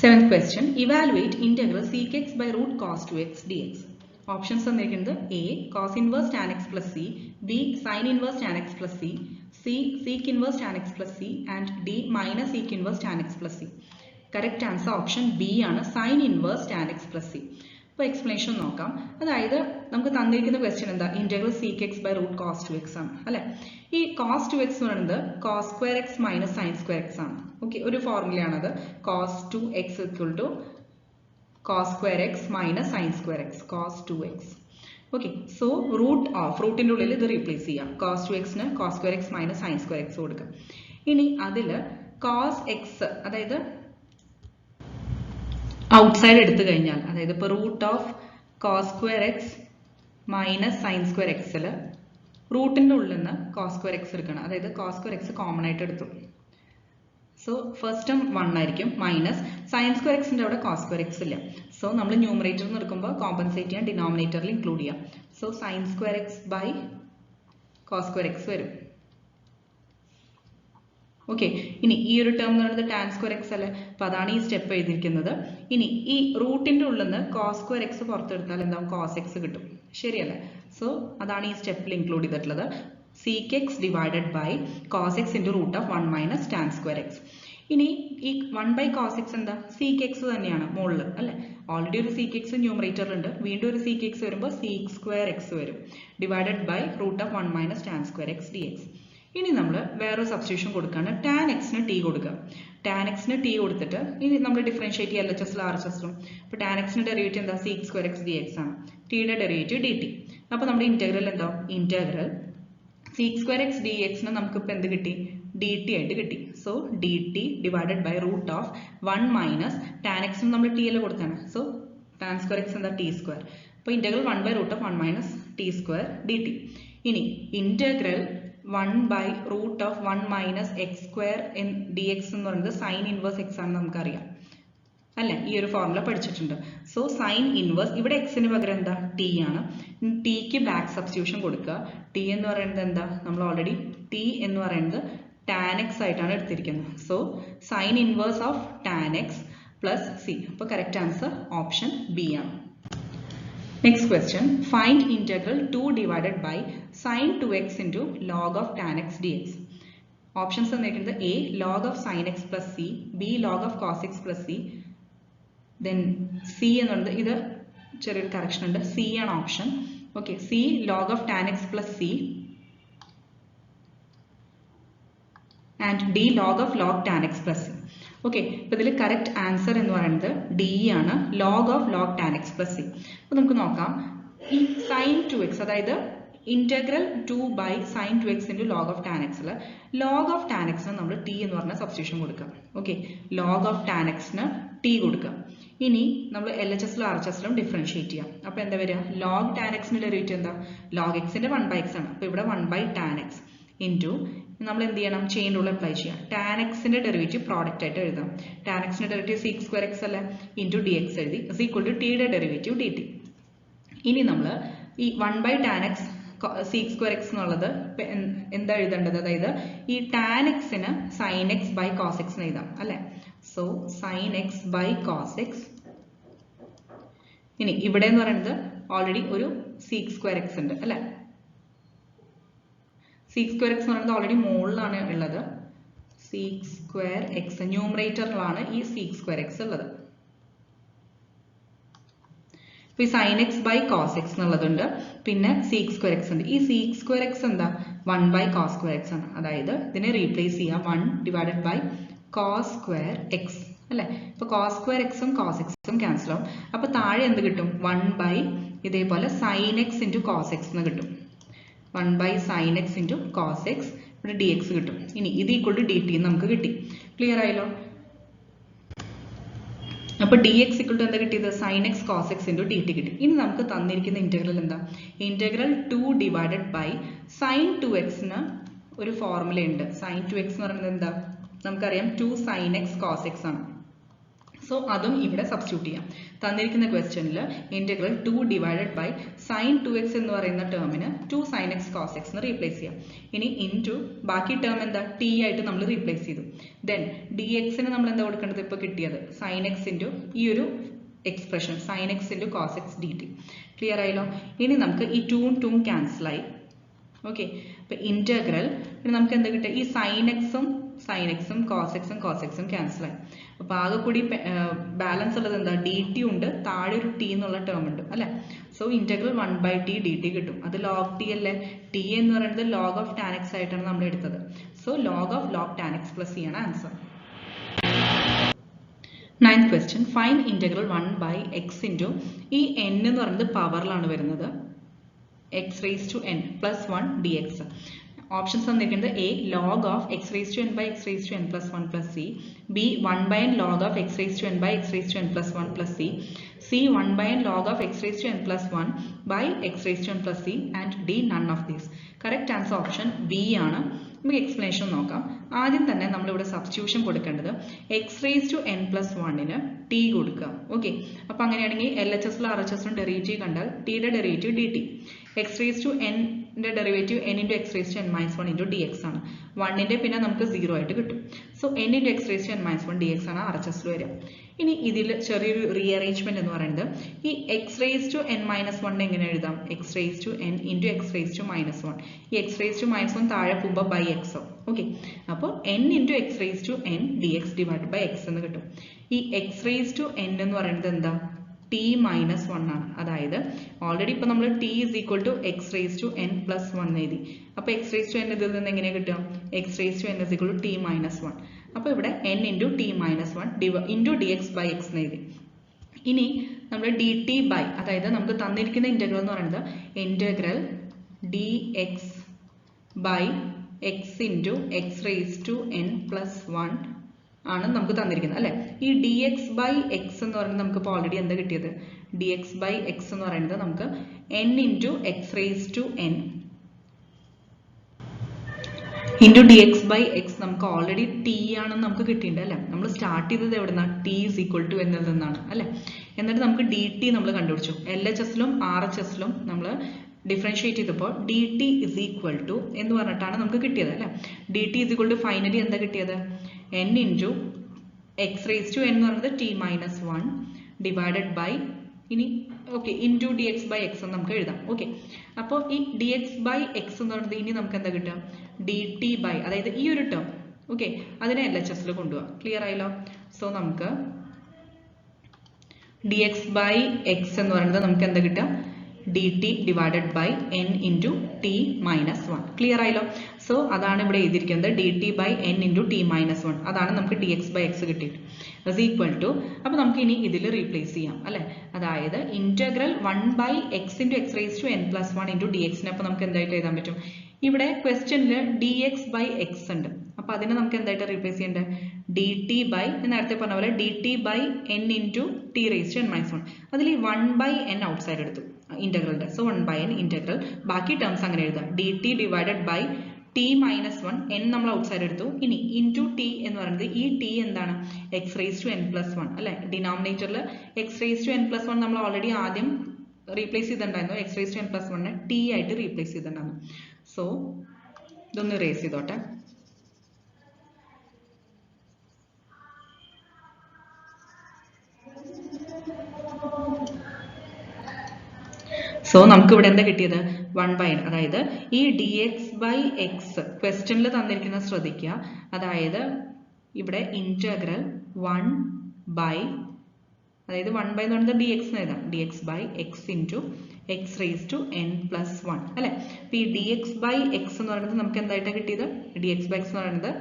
7th question, evaluate integral sec x by root cos 2x dx. Options തന്നിരിക്കുന്നത് A cos inverse tan x plus c, B sin inverse tan x plus c, C sec inverse tan x plus c and D minus sec inverse tan x plus c. Correct answer option B ആണ്, sin inverse tan x plus c. അപ്പോൾ explanation നോക്കാം. അതായത് നമുക്ക് തന്നിരിക്കുന്ന question എന്താ, integral sec x by root cos 2x ആണ് അല്ലെ. ഈ cos 2x എന്ന് പറയുന്നത് cos square x minus sin square x ആണ്. ഓക്കെ, ഒരു ഫോർമുലയാണത്. cos 2x equal to cos square x minus sin square x, cos 2x. ഓക്കെ, so റൂട്ടിൻ്റെ ഉള്ളിൽ ഇത് റീപ്ലേസ് ചെയ്യാം. cos 2x-ന് cos square x minus sin square x കൊടുക്കാം. ഇനി അതിൽ cos x, അതായത് ഔട്ട്സൈഡ് എടുത്തു കഴിഞ്ഞാൽ, അതായത് ഇപ്പോൾ root of cos square x minus sine square എക്സിൽ റൂട്ടിൻ്റെ ഉള്ളിൽ നിന്ന് cos square x എടുക്കണം. അതായത് cos square x കോമൺ ആയിട്ട് എടുത്തു. സോ ഫസ്റ്റ് ടേം 1 ആയിരിക്കും, മൈനസ് സൈൻ സ്ക്വയർ എക്സിൻ്റെ അവിടെ cos square x ഇല്ല. സോ നമ്മൾ ന്യൂമറേറ്ററിൽ എടുക്കുമ്പോൾ കോമ്പൻസേറ്റ് ചെയ്യാൻ ഡിനോമിനേറ്ററിൽ ഇൻക്ലൂഡ് ചെയ്യാം. So sine square x by cos square x വരും. ഓക്കെ, ഇനി ഈ ഒരു ടേം എന്ന് പറയുന്നത് ടാൻ സ്ക്വയർ എക്സ് അല്ലേ, അപ്പോൾ അതാണ് ഈ സ്റ്റെപ്പ് എഴുതിയിരിക്കുന്നത്. ഇനി ഈ റൂട്ടിൻ്റെ ഉള്ളിൽ നിന്ന് cos square x പുറത്തെടുത്താൽ എന്താവും, cos x കിട്ടും, ശരിയല്ലേ. സോ അതാണ് ഈ സ്റ്റെപ്പിൽ ഇൻക്ലൂഡ് ചെയ്തിട്ടുള്ളത്. sec x divided by cos x into root of 1 minus tan square x. ഇനി ഈ 1/cos x എന്താ, sec x തന്നെയാണ് മുകളിൽ അല്ലേ. ഓൾറെഡി ഒരു sec x ന്യൂമറേറ്ററിലുണ്ട്, വീണ്ടും ഒരു sec x വരുമ്പോൾ sec square x വരും, divided by root of 1 minus tan square x dx. ഇനി നമ്മൾ വേറൊരു സബ്സ്റ്റിറ്റ്യൂഷൻ കൊടുക്കുകയാണ്, tan x-ന് t കൊടുക്കുക. tan x-ന് t കൊടുത്തിട്ട് ഇനി നമ്മൾ ഡിഫറൻഷിയേറ്റ് ചെയ്യുക LHS-ലും RHS-ലും. അപ്പോൾ tan x-ന് ഡെറിവേറ്റീവ് എന്താ, sec square x dx ആണ്. ടിയുടെ ഡെറിവേറ്റീവ് dt. അപ്പോൾ നമ്മുടെ ഇന്റഗ്രൽ എന്താ, ഇന്റഗ്രൽ sec square x dx-ന് നമുക്കിപ്പോൾ എന്ത് കിട്ടി, dt ആയിട്ട് കിട്ടി. So dt divided by root of 1 minus tan x-ന് നമ്മൾ t അല്ലേ കൊടുത്താണ്. സോ tan square x എന്താ, t സ്ക്വയർ. അപ്പോൾ integral 1/√1 minus t square dt. ഇനി integral 1/√1 minus x square dx എന്ന് പറയുന്നത് സൈൻ ഇൻവേഴ്സ് x ആണെന്ന് നമുക്കറിയാം അല്ലെ, ഈ ഒരു ഫോർമുല പഠിച്ചിട്ടുണ്ട്. സോ സൈൻ ഇൻവേഴ്സ്, ഇവിടെ എക്സിന് പകരം എന്താ, ടി ആണ്. ടിക്ക് ബാക്ക് സബ്സ്റ്റിറ്റ്യൂഷൻ കൊടുക്കുക. ടി എന്ന് പറയുന്നത് എന്താ, നമ്മൾ ഓൾറെഡി ടി എന്ന് പറയുന്നത് ടാൻ എക്സ് ആയിട്ടാണ് എടുത്തിരിക്കുന്നത്. So sine inverse of tan X plus C. അപ്പോൾ കറക്റ്റ് ആൻസർ ഓപ്ഷൻ ബി ആണ്. Next question, find integral 2 divided by sin 2x into log of tan x dx. Options തന്നിരിക്കുന്നത് A log of sin x plus c, B log of cos x plus c, then C എന്നുള്ളത്, ഇത് ചെറിയൊരു correction ഉണ്ട്, C ആണ് option. Okay, C log of tan x plus c and D log of log tan x plus c. Okay, അപ്പോൾ ഇതിൽ correct answer എന്ന് പറയുന്നത് D ആണ്, log of log tan X plus C. അപ്പോൾ നമുക്ക് നോക്കാം, ഈ സൈൻ 2x, അതായത് integral 2 sin 2x into log of tan x, log of tan x-ന് നമ്മൾ t എന്ന് പറഞ്ഞ സബ്സ്റ്റിറ്റ്യൂഷൻ കൊടുക്കാം. Okay, log of tan x-ന് t കൊടുക്കാം. ഇനി നമ്മൾ LHS-ലും RHS-ലും ഡിഫറൻഷിയേറ്റ് ചെയ്യാം. അപ്പോൾ എന്താ വരിക, log tan x-ന് ഡെറിവേറ്റീവ് എന്താ, log x-ന്റെ 1/x ആണ്. അപ്പോൾ ഇവിടെ 1/tan x ഇൻറ്റു നമ്മൾ എന്ത് ചെയ്യണം, ചെയിൻ റൂൾ അപ്ലൈ ചെയ്യാം. ടാൻ എക്സിന്റെ ഡെറിവേറ്റീവ് പ്രോഡക്റ്റ് ആയിട്ട് എഴുതാം. ടാൻ എക്സിന്റെ ഡെറിവേറ്റീവ് sec square x അല്ല, ഇൻറ്റു ഡി എക്സ് എഴുതി, ഇസ് ഈക്വൽ ടു ടിയുടെ ഡെറിവേറ്റീവ് dt. ഇനി നമ്മൾ ഈ 1/tan x sec square x എന്നുള്ളത് എന്താ എഴുതേണ്ടത്, അതായത് ഈ ടാൻ എക്സിന് sin x by cos x എന്ന് എഴുതാം അല്ലെ. So sin x by cos x. ഇനി ഇവിടെ എന്ന് പറയുന്നത് ഓൾറെഡി ഒരു sec square x ഉണ്ട് അല്ലെ. sec square x എന്ന് പറയുന്നത് ഓൾറെഡി മുകളിലാണ് ഉള്ളത്. sec square x ന്യൂമറേറ്ററിലാണ് ഈ sec square x ഉള്ളത്. ഇപ്പോൾ ഈ sin x by cos x എന്നുള്ളതുണ്ട്, പിന്നെ sec square x ഉണ്ട്. ഈ sec square x എന്താ, 1/cos square x ആണ്. അതായത് ഇതിനെ റീപ്ലേസ് ചെയ്യാം, 1 divided by cos square x അല്ലെ. ഇപ്പോൾ cos square x ഉം cos x ഉം ക്യാൻസൽ ആവും. അപ്പോൾ താഴെ എന്ത് കിട്ടും, 1/ ഇതേപോലെ sin x into cos x എന്ന് കിട്ടും. 1/sin x into cos x, ഇവിടെ dx കിട്ടും. ഇനി ഇത് ഈക്വൽ ടു dt നമുക്ക് കിട്ടി. ക്ലിയർ ആയല്ലോ. അപ്പോൾ ഡി എക്സ് ഇക്വൽ ടു എന്താ കിട്ടിയത്? Sine x cos x into d t കിട്ടി. ഇനി നമുക്ക് തന്നിരിക്കുന്ന ഇൻ്റഗ്രൽ എന്താ? ഇൻ്റഗ്രൽ 2 ഡിവൈഡഡ് ബൈ സൈൻ 2എക്സിന് ഒരു ഫോർമുലയുണ്ട്. സൈൻ 2x എന്ന് പറയുന്നത് എന്താ? നമുക്കറിയാം 2 സൈൻ എക്സ് കോസ് എക്സ് ആണ്. സോ അതും ഇവിടെ സബ്സ്റ്റിറ്റ്യൂട്ട് ചെയ്യാം. തന്നിരിക്കുന്ന ക്വസ്റ്റ്യനിൽ integral 2 divided by sign 2x എന്ന് പറയുന്ന ടേമിന് 2 സൈൻ എക്സ് കോസ് എക്സ് എന്ന് റീപ്ലേസ് ചെയ്യാം. ഇനി ഇൻറ്റു ബാക്കി ടേം എന്താ? ടി ആയിട്ട് നമ്മൾ റീപ്ലേസ് ചെയ്തു. ദെൻ ഡി എക്സിന് നമ്മൾ എന്താ കൊടുക്കേണ്ടത്? ഇപ്പോൾ കിട്ടിയത് സൈൻ എക്സ് ഇൻറ്റു ഈ ഒരു expression sine x into cos x d t. Clear ആയല്ലോ? ഇനി നമുക്ക് ഈ 2ഉം 2ഉം ക്യാൻസലായി. ഓക്കെ, അപ്പോൾ ഇൻ്റഗ്രൽ പിന്നെ നമുക്ക് എന്താ കിട്ടുക? ഈ സൈൻ എക്സും കോസ് എക്സും ക്യാൻസലായി. അപ്പോൾ ആകെ കൂടി ബാലൻസ് ഉള്ളത് എന്താ? ഡി ടി ഉണ്ട്, താഴെ ഒരു ടി എന്നുള്ള ടേം ഉണ്ട് അല്ലേ? സോ ഇൻ്റഗ്രൽ 1/t dt കിട്ടും. അത് log t അല്ലേ? ടി എന്ന് പറയുന്നത് log of tan x ആയിട്ടാണ് നമ്മൾ എടുത്തത്. So log tan x plus c ആണ് answer. 9th question, find integral 1/x into ഈ n എന്ന് പറയുന്നത് പവറിലാണ് വരുന്നത്, x raised to n plus 1 dx. Options തന്നിരിക്കുന്നത് A log of x raised to n by x raised to n plus 1 plus c, b 1/n log of x raised to n by x raised to n plus 1 plus c, c 1/n log of x raised to n plus 1 by x raised to n plus c, and d none of these. Correct answer option B ആണ്. നമുക്ക് explanation നോക്കാം. ആദ്യം തന്നെ നമ്മളിവിടെ substitution കൊടുക്കേണ്ടത് X raise to N plus 1ന് T കൊടുക്കുക. Okay, അപ്പോൾ അങ്ങനെയാണെങ്കിൽ എൽ എച്ച് എസിലും ആർ എച്ച് എസിലും ഡെറിവേറ്റീവ് കണ്ടാൽ ടിയുടെ derivative D T, X raise to എൻ്റെ derivative N into X raise to N minus 1 into D X ആണ്. 1ൻ്റെ പിന്നെ നമുക്ക് 0 ആയിട്ട് കിട്ടും. So N into X raise to N minus 1 d X ആണ് ആർ എച്ച് എസിൽ വരിക. ഇനി ഇതിൽ ചെറിയൊരു റീഅറേഞ്ച്മെന്റ് എന്ന് പറയുന്നത് ഈ x raise to N minus 1 എങ്ങനെ എഴുതാം? X raise to n into X raise to minus 1. ഈ എക്സ് റേസ് ടു മൈനസ് 1 താഴെ പോകുമ്പോൾ ബൈ എക്സോ. ഓക്കെ, അപ്പോൾ n into X raise to n d x divide by x എന്ന് കിട്ടും. ഈ എക്സ് റേസ് ടു എൻ എന്ന് പറയുന്നത് എന്താ? ടി മൈനസ് 1 ആണ്. അതായത് ഓൾറെഡി ഇപ്പോൾ നമ്മൾ t is equal to x raise to N plus 1 എഴുതി. അപ്പോൾ എക്സ് റേസ് ടു എൻ ഇതിൽ നിന്ന് എങ്ങനെ കിട്ടുക? X raise to n is equal to t minus 1. അപ്പോൾ ഇവിടെ n into T minus 1 into D X by x എന്ന് എഴുതി. ഇനി നമ്മൾ ഡി ടി ബൈ, അതായത് നമുക്ക് തന്നിരിക്കുന്ന ഇൻ്റഗ്രൽ എന്ന് പറയുന്നത് integral d X by x into X raise to N plus 1 ആണ് നമുക്ക് തന്നിരിക്കുന്നത് അല്ലേ? ഈ ഡി എക്സ് ബൈ എക്സ് എന്ന് പറയുന്നത് നമുക്ക് ഇപ്പോൾ ഓൾറെഡി എന്താ കിട്ടിയത്? ഡി എക്സ് ബൈ എക്സ് എന്ന് പറയുന്നത് നമുക്ക് n into X raise to n into D X by x നമുക്ക് ഓൾറെഡി ടി ആണെന്ന് നമുക്ക് കിട്ടിയിട്ടുണ്ട് അല്ലേ? നമ്മൾ സ്റ്റാർട്ട് ചെയ്തത് എവിടെ നിന്നാണ്? ടി ഇസ് ഈക്വൽ ടു എന്നതിൽ നിന്നാണ് അല്ലേ? എന്നിട്ട് നമുക്ക് ഡി ടി നമ്മൾ കണ്ടുപിടിച്ചു. എൽ എച്ച് എസിലും ആർ എച്ച് എസിലും നമ്മൾ ഡിഫറൻഷിയേറ്റ് ചെയ്തപ്പോൾ d t is equal to എന്ന് പറഞ്ഞിട്ടാണ് നമുക്ക് കിട്ടിയത് അല്ലേ? D t is equal to finally എന്താ കിട്ടിയത്? N into X raise to n എന്ന് പറയുന്നത് ടി മൈനസ് 1 ഡിവൈഡഡ് ബൈ ഇനി okay into D X by x എന്ന് നമുക്ക് എഴുതാം. ഓക്കെ, അപ്പോൾ ഈ ഡി എക്സ് ബൈ എക്സ് എന്ന് പറയുന്നത് ഇനി നമുക്ക് എന്താ കിട്ടുക? ഡി ടി ബൈ, അതായത് ഈ ഒരു ടേം ഓക്കെ അതിനെ എൽ എച്ച് എസിൽ കൊണ്ടുപോകാം. ക്ലിയർ ആയല്ലോ? സോ നമുക്ക് ഡി എക്സ് ബൈ എക്സ് എന്ന് പറയുന്നത് നമുക്ക് എന്താ കിട്ടുക? D T divided by N into T minus 1. Clear ആയല്ലോ? സോ അതാണ് ഇവിടെ എഴുതിയിരിക്കുന്നത് D T by N into T minus 1. അതാണ് നമുക്ക് ഡി എക്സ് ബൈ എക്സ് കിട്ടിയിട്ട് ഇസ് ഈക്വൽ ടു. അപ്പോൾ നമുക്ക് ഇനി ഇതിൽ റീപ്ലേസ് ചെയ്യാം അല്ലേ? അതായത് integral 1/x into X raise to N plus 1 into D എക്സിനെ അപ്പോൾ നമുക്ക് എന്തായിട്ട് എഴുതാൻ പറ്റും? ഇവിടെ ക്വസ്റ്റ്യനിൽ ഡി എക്സ് ബൈ എക്സ് ഉണ്ട്. അപ്പോൾ അതിനെ നമുക്ക് എന്തായിട്ട് റീപ്ലേസ് ചെയ്യേണ്ടത്? ഡി ടി ബൈ നേരത്തെ പറഞ്ഞ പോലെ d T by N into t raise to N minus 1. അതിൽ 1/n ഔട്ട് സൈഡ് എടുത്തു ഇന്റഗ്രലിന്റെ. സോ 1/n ഇന്റഗ്രൽ ബാക്കി ടേംസ് അങ്ങനെ എഴുതാം. D T divided by t minus 1 n നമ്മൾ ഔട്ട് സൈഡ് എടുത്തു. ഇനി ഇൻറ്റു ടി എന്ന് പറയുന്നത് ഈ ടി എന്താണ്? X raise to N plus 1 അല്ലെ? ഡിനോമിനേറ്ററിൽ x raise to N plus 1 നമ്മൾ ഓൾറെഡി ആദ്യം റീപ്ലേസ് ചെയ്തിട്ടുണ്ടായിരുന്നു. X raise to N plus 1 t ആയിട്ട് റീപ്ലേസ് ചെയ്തിട്ടുണ്ടായിരുന്നു. സോ ഇതൊന്ന് റേസ് ചെയ്തോട്ടെ. സോ നമുക്ക് ഇവിടെ എന്താ കിട്ടിയത്? 1/n, അതായത് ഈ ഡി എക്സ് ബൈ എക്സ് ക്വസ്റ്റ്യനിൽ തന്നിരിക്കുന്ന ശ്രദ്ധിക്കുക. അതായത് ഇവിടെ ഇന്റഗ്രൽ 1/, അതായത് 1/, എന്ന് പറയുന്നത് ഡി എക്സ് എന്ന് എഴുതാം. D X by x into X raise to N plus 1 അല്ലെ? അപ്പോൾ ഈ ഡി എക്സ് ബൈ എക്സ് എന്ന് പറയുന്നത് നമുക്ക് എന്തായിട്ടാണ് കിട്ടിയത്? ഡി എക്സ് ബൈ എക്സ് എന്ന് പറയുന്നത്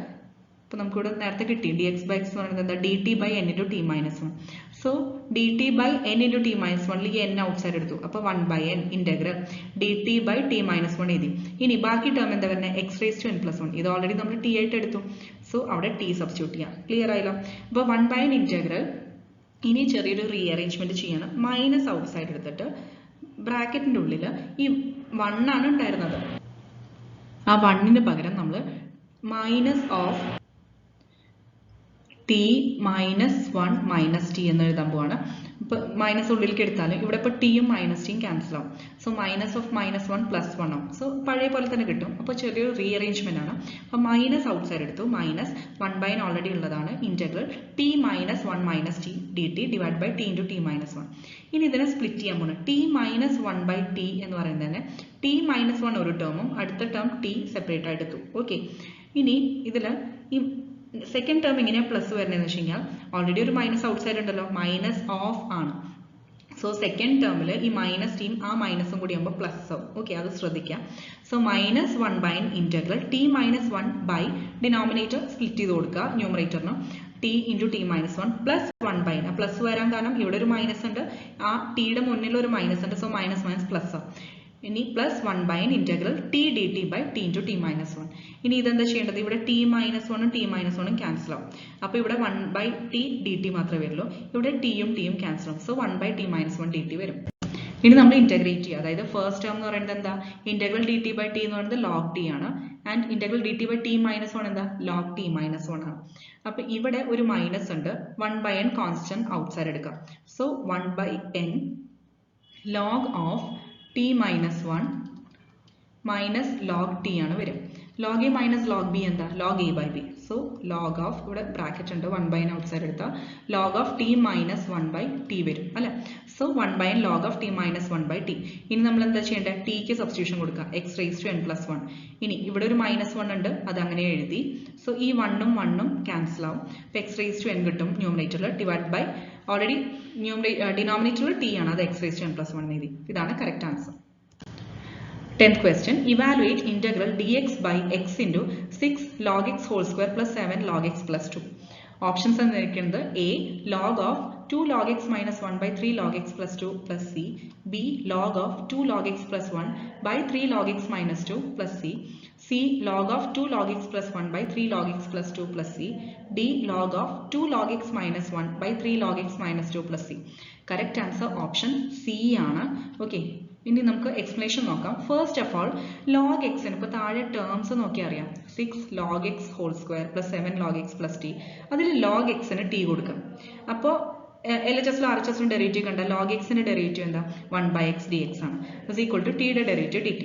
അപ്പോൾ നമുക്കിവിടെ നേരത്തെ കിട്ടി ഡി എക്സ് ബൈ എക്സ് എന്ന് പറയുന്നത് എന്താ? D T by N into T minus 1. So d T by N into T minus 1 ഈ എൻ ഔട്ട് സൈഡ് എടുത്തു. അപ്പോൾ 1/n integral d T by t minus 1 എഴുതി. ഇനി ബാക്കി ടേം എന്താ വരുന്നത്? X raise to N plus 1. ഇത് already നമ്മൾ ടി ആയിട്ട് എടുത്തു. സോ അവിടെ ടി സബ്സ്റ്റിറ്റ്യൂട്ട് ചെയ്യാം. ക്ലിയർ ആയല്ലോ? അപ്പോൾ 1/n ഇന്റഗ്രൽ ഇനി ചെറിയൊരു റീഅറേഞ്ച്മെന്റ് ചെയ്യണം. മൈനസ് ഔട്ട് സൈഡ് എടുത്തിട്ട് ബ്രാക്കറ്റിന്റെ ഉള്ളിൽ ഈ 1 ആണ് ഉണ്ടായിരുന്നത്. ആ 1ന് പകരം നമ്മൾ minus of T minus 1 minus T എന്ന് എഴുതാൻ പോവാണ്. ഇപ്പൊ മൈനസ് ഉള്ളിലേക്ക് എടുത്താലും ഇവിടെ ഇപ്പോൾ ടിയും മൈനസ് ടിയും ക്യാൻസൽ ആവും. So minus of minus 1 plus 1 ആവും. സോ പഴയ പോലെ തന്നെ കിട്ടും. അപ്പോൾ ചെറിയൊരു റീഅറേഞ്ച്മെന്റ് ആണ്. അപ്പോൾ മൈനസ് ഔട്ട് സൈഡ് എടുത്തു. മൈനസ് 1/n ഓൾറെഡി ഉള്ളതാണ്. Integral T minus 1 minus t D t divide by T into T minus 1. ഇനി ഇതിനെ സ്പ്ലിറ്റ് ചെയ്യാൻ പോകുന്നത് ടി മൈനസ് 1/t എന്ന് പറയുന്നത് തന്നെ ടി മൈനസ് 1 ഒരു ടേമും അടുത്ത ടേം ടി സെപ്പറേറ്റ് ആയിട്ട് എടുത്തു. ഓക്കെ, ഇനി ഇതിൽ ഈ സെക്കൻഡ് ടേം എങ്ങനെയാണ് പ്ലസ് വരുന്നതെന്ന് വെച്ച് കഴിഞ്ഞാൽ ഓൾറെഡി ഒരു മൈനസ് ഔട്ട് സൈഡ് ഉണ്ടല്ലോ, മൈനസ് ഓഫ് ആണ്. സോ സെക്കൻഡ് ടേമിൽ ഈ മൈനസ് ടീം ആ മൈനസും കൂടി ആകുമ്പോൾ പ്ലസ് ആവും. ഓക്കെ, അത് ശ്രദ്ധിക്കാം. So minus 1/n integral T minus 1 by denominator split ചെയ്ത് കൊടുക്കുക ന്യൂമറേറ്ററിന് T into T minus 1 plus 1/n. Plus വരാൻ കാരണം ഇവിടെ ഒരു മൈനസ് ഉണ്ട്, ആ ടിയുടെ മുന്നിൽ ഒരു മൈനസ് ഉണ്ട്. സോ മൈനസ് മൈനസ് പ്ലസ് ആവും. ഇനി plus 1/n integral T D T by T into T minus 1. ഇനി ഇതെന്താ ചെയ്യേണ്ടത്? ഇവിടെ ടി മൈനസ് 1ഉം ടി മൈനസ് 1ഉം ക്യാൻസൽ ആവും. അപ്പോൾ ഇവിടെ 1/t ഡി ടി മാത്രമേ വരുള്ളൂ. ഇവിടെ ടിയും ടിയും ക്യാൻസൽ ആവും. സോ 1/t മൈനസ് 1 dt വരും. ഇനി നമ്മൾ ഇന്റഗ്രേറ്റ് ചെയ്യുക. അതായത് ഫസ്റ്റ് ടേം എന്ന് പറയുന്നത് എന്താ? Integral d T by t എന്ന് പറയുന്നത് ലോഗ് ടി ആണ്. And integral d T by t minus 1 എന്താ? ലോഗ് ടി മൈനസ് 1 ആണ്. അപ്പോൾ ഇവിടെ ഒരു മൈനസ് ഉണ്ട്. 1/n കോൺസ്റ്റന്റ് ഔട്ട് സൈഡ് എടുക്കാം. So 1/n log of t minus 1 minus log t ആണ് വരും. log a minus log b എന്താ? log a by b. So log of ഇവിടെ ബ്രാക്കറ്റ് ഉണ്ട്, 1/n ഔട്ട്സൈഡ് എടുത്താൽ log of t minus 1/t വരും അല്ലേ? So 1/n log of t minus 1/t. ഇനി നമ്മൾ എന്താ ചെയ്യേണ്ടത്? ടിക്ക് സബ്സ്റ്റിറ്റ്യൂഷൻ കൊടുക്കുക, x raised to n plus 1. ഇനി ഇവിടെ ഒരു മൈനസ് 1 ഉണ്ട്, അത് അങ്ങനെ എഴുതി. സോ ഈ 1ഉം 1ഉം ക്യാൻസൽ ആവും. അപ്പോൾ x raised to n കിട്ടും ന്യൂമറേറ്ററിൽ, ഡിവൈഡ് ബൈ ഓൾറെഡി ഡിനോമിനേറ്ററിൽ ടി ആണ്, അത് x raised to n plus 1 എഴുതി. ഇതാണ് correct answer. 10th question, evaluate integral dx by x into 6 log x whole square plus 7 log x plus 2. Options are A log of 2 log x minus 1 by 3 log x plus 2 plus c, b log of 2 log x plus 1 by 3 log x minus 2 plus c, c log of 2 log x plus 1 by 3 log x plus 2 plus c, d log of 2 log x minus 1 by 3 log x minus 2 plus c. Correct answer option C ആണ്. Okay, ഇനി നമുക്ക് explanation നോക്കാം. First of all log എക്സിന് ഇപ്പോൾ താഴെ terms നോക്കി അറിയാം. 6 log x whole square plus 7 log x plus t. അതിൽ ലോഗ് എക്സിന് ടി കൊടുക്കാം. അപ്പോൾ LHS RHS ഡെറിവേറ്റീവ് കണ്ട ലോഗ് എക്സിന്റെ ഡെറിവേറ്റീവ് എന്താ? 1/x dx ആണ്. ഇസ് ഈക്വൽ ടു ടിയുടെ ഡെറിവേറ്റീവ് dt.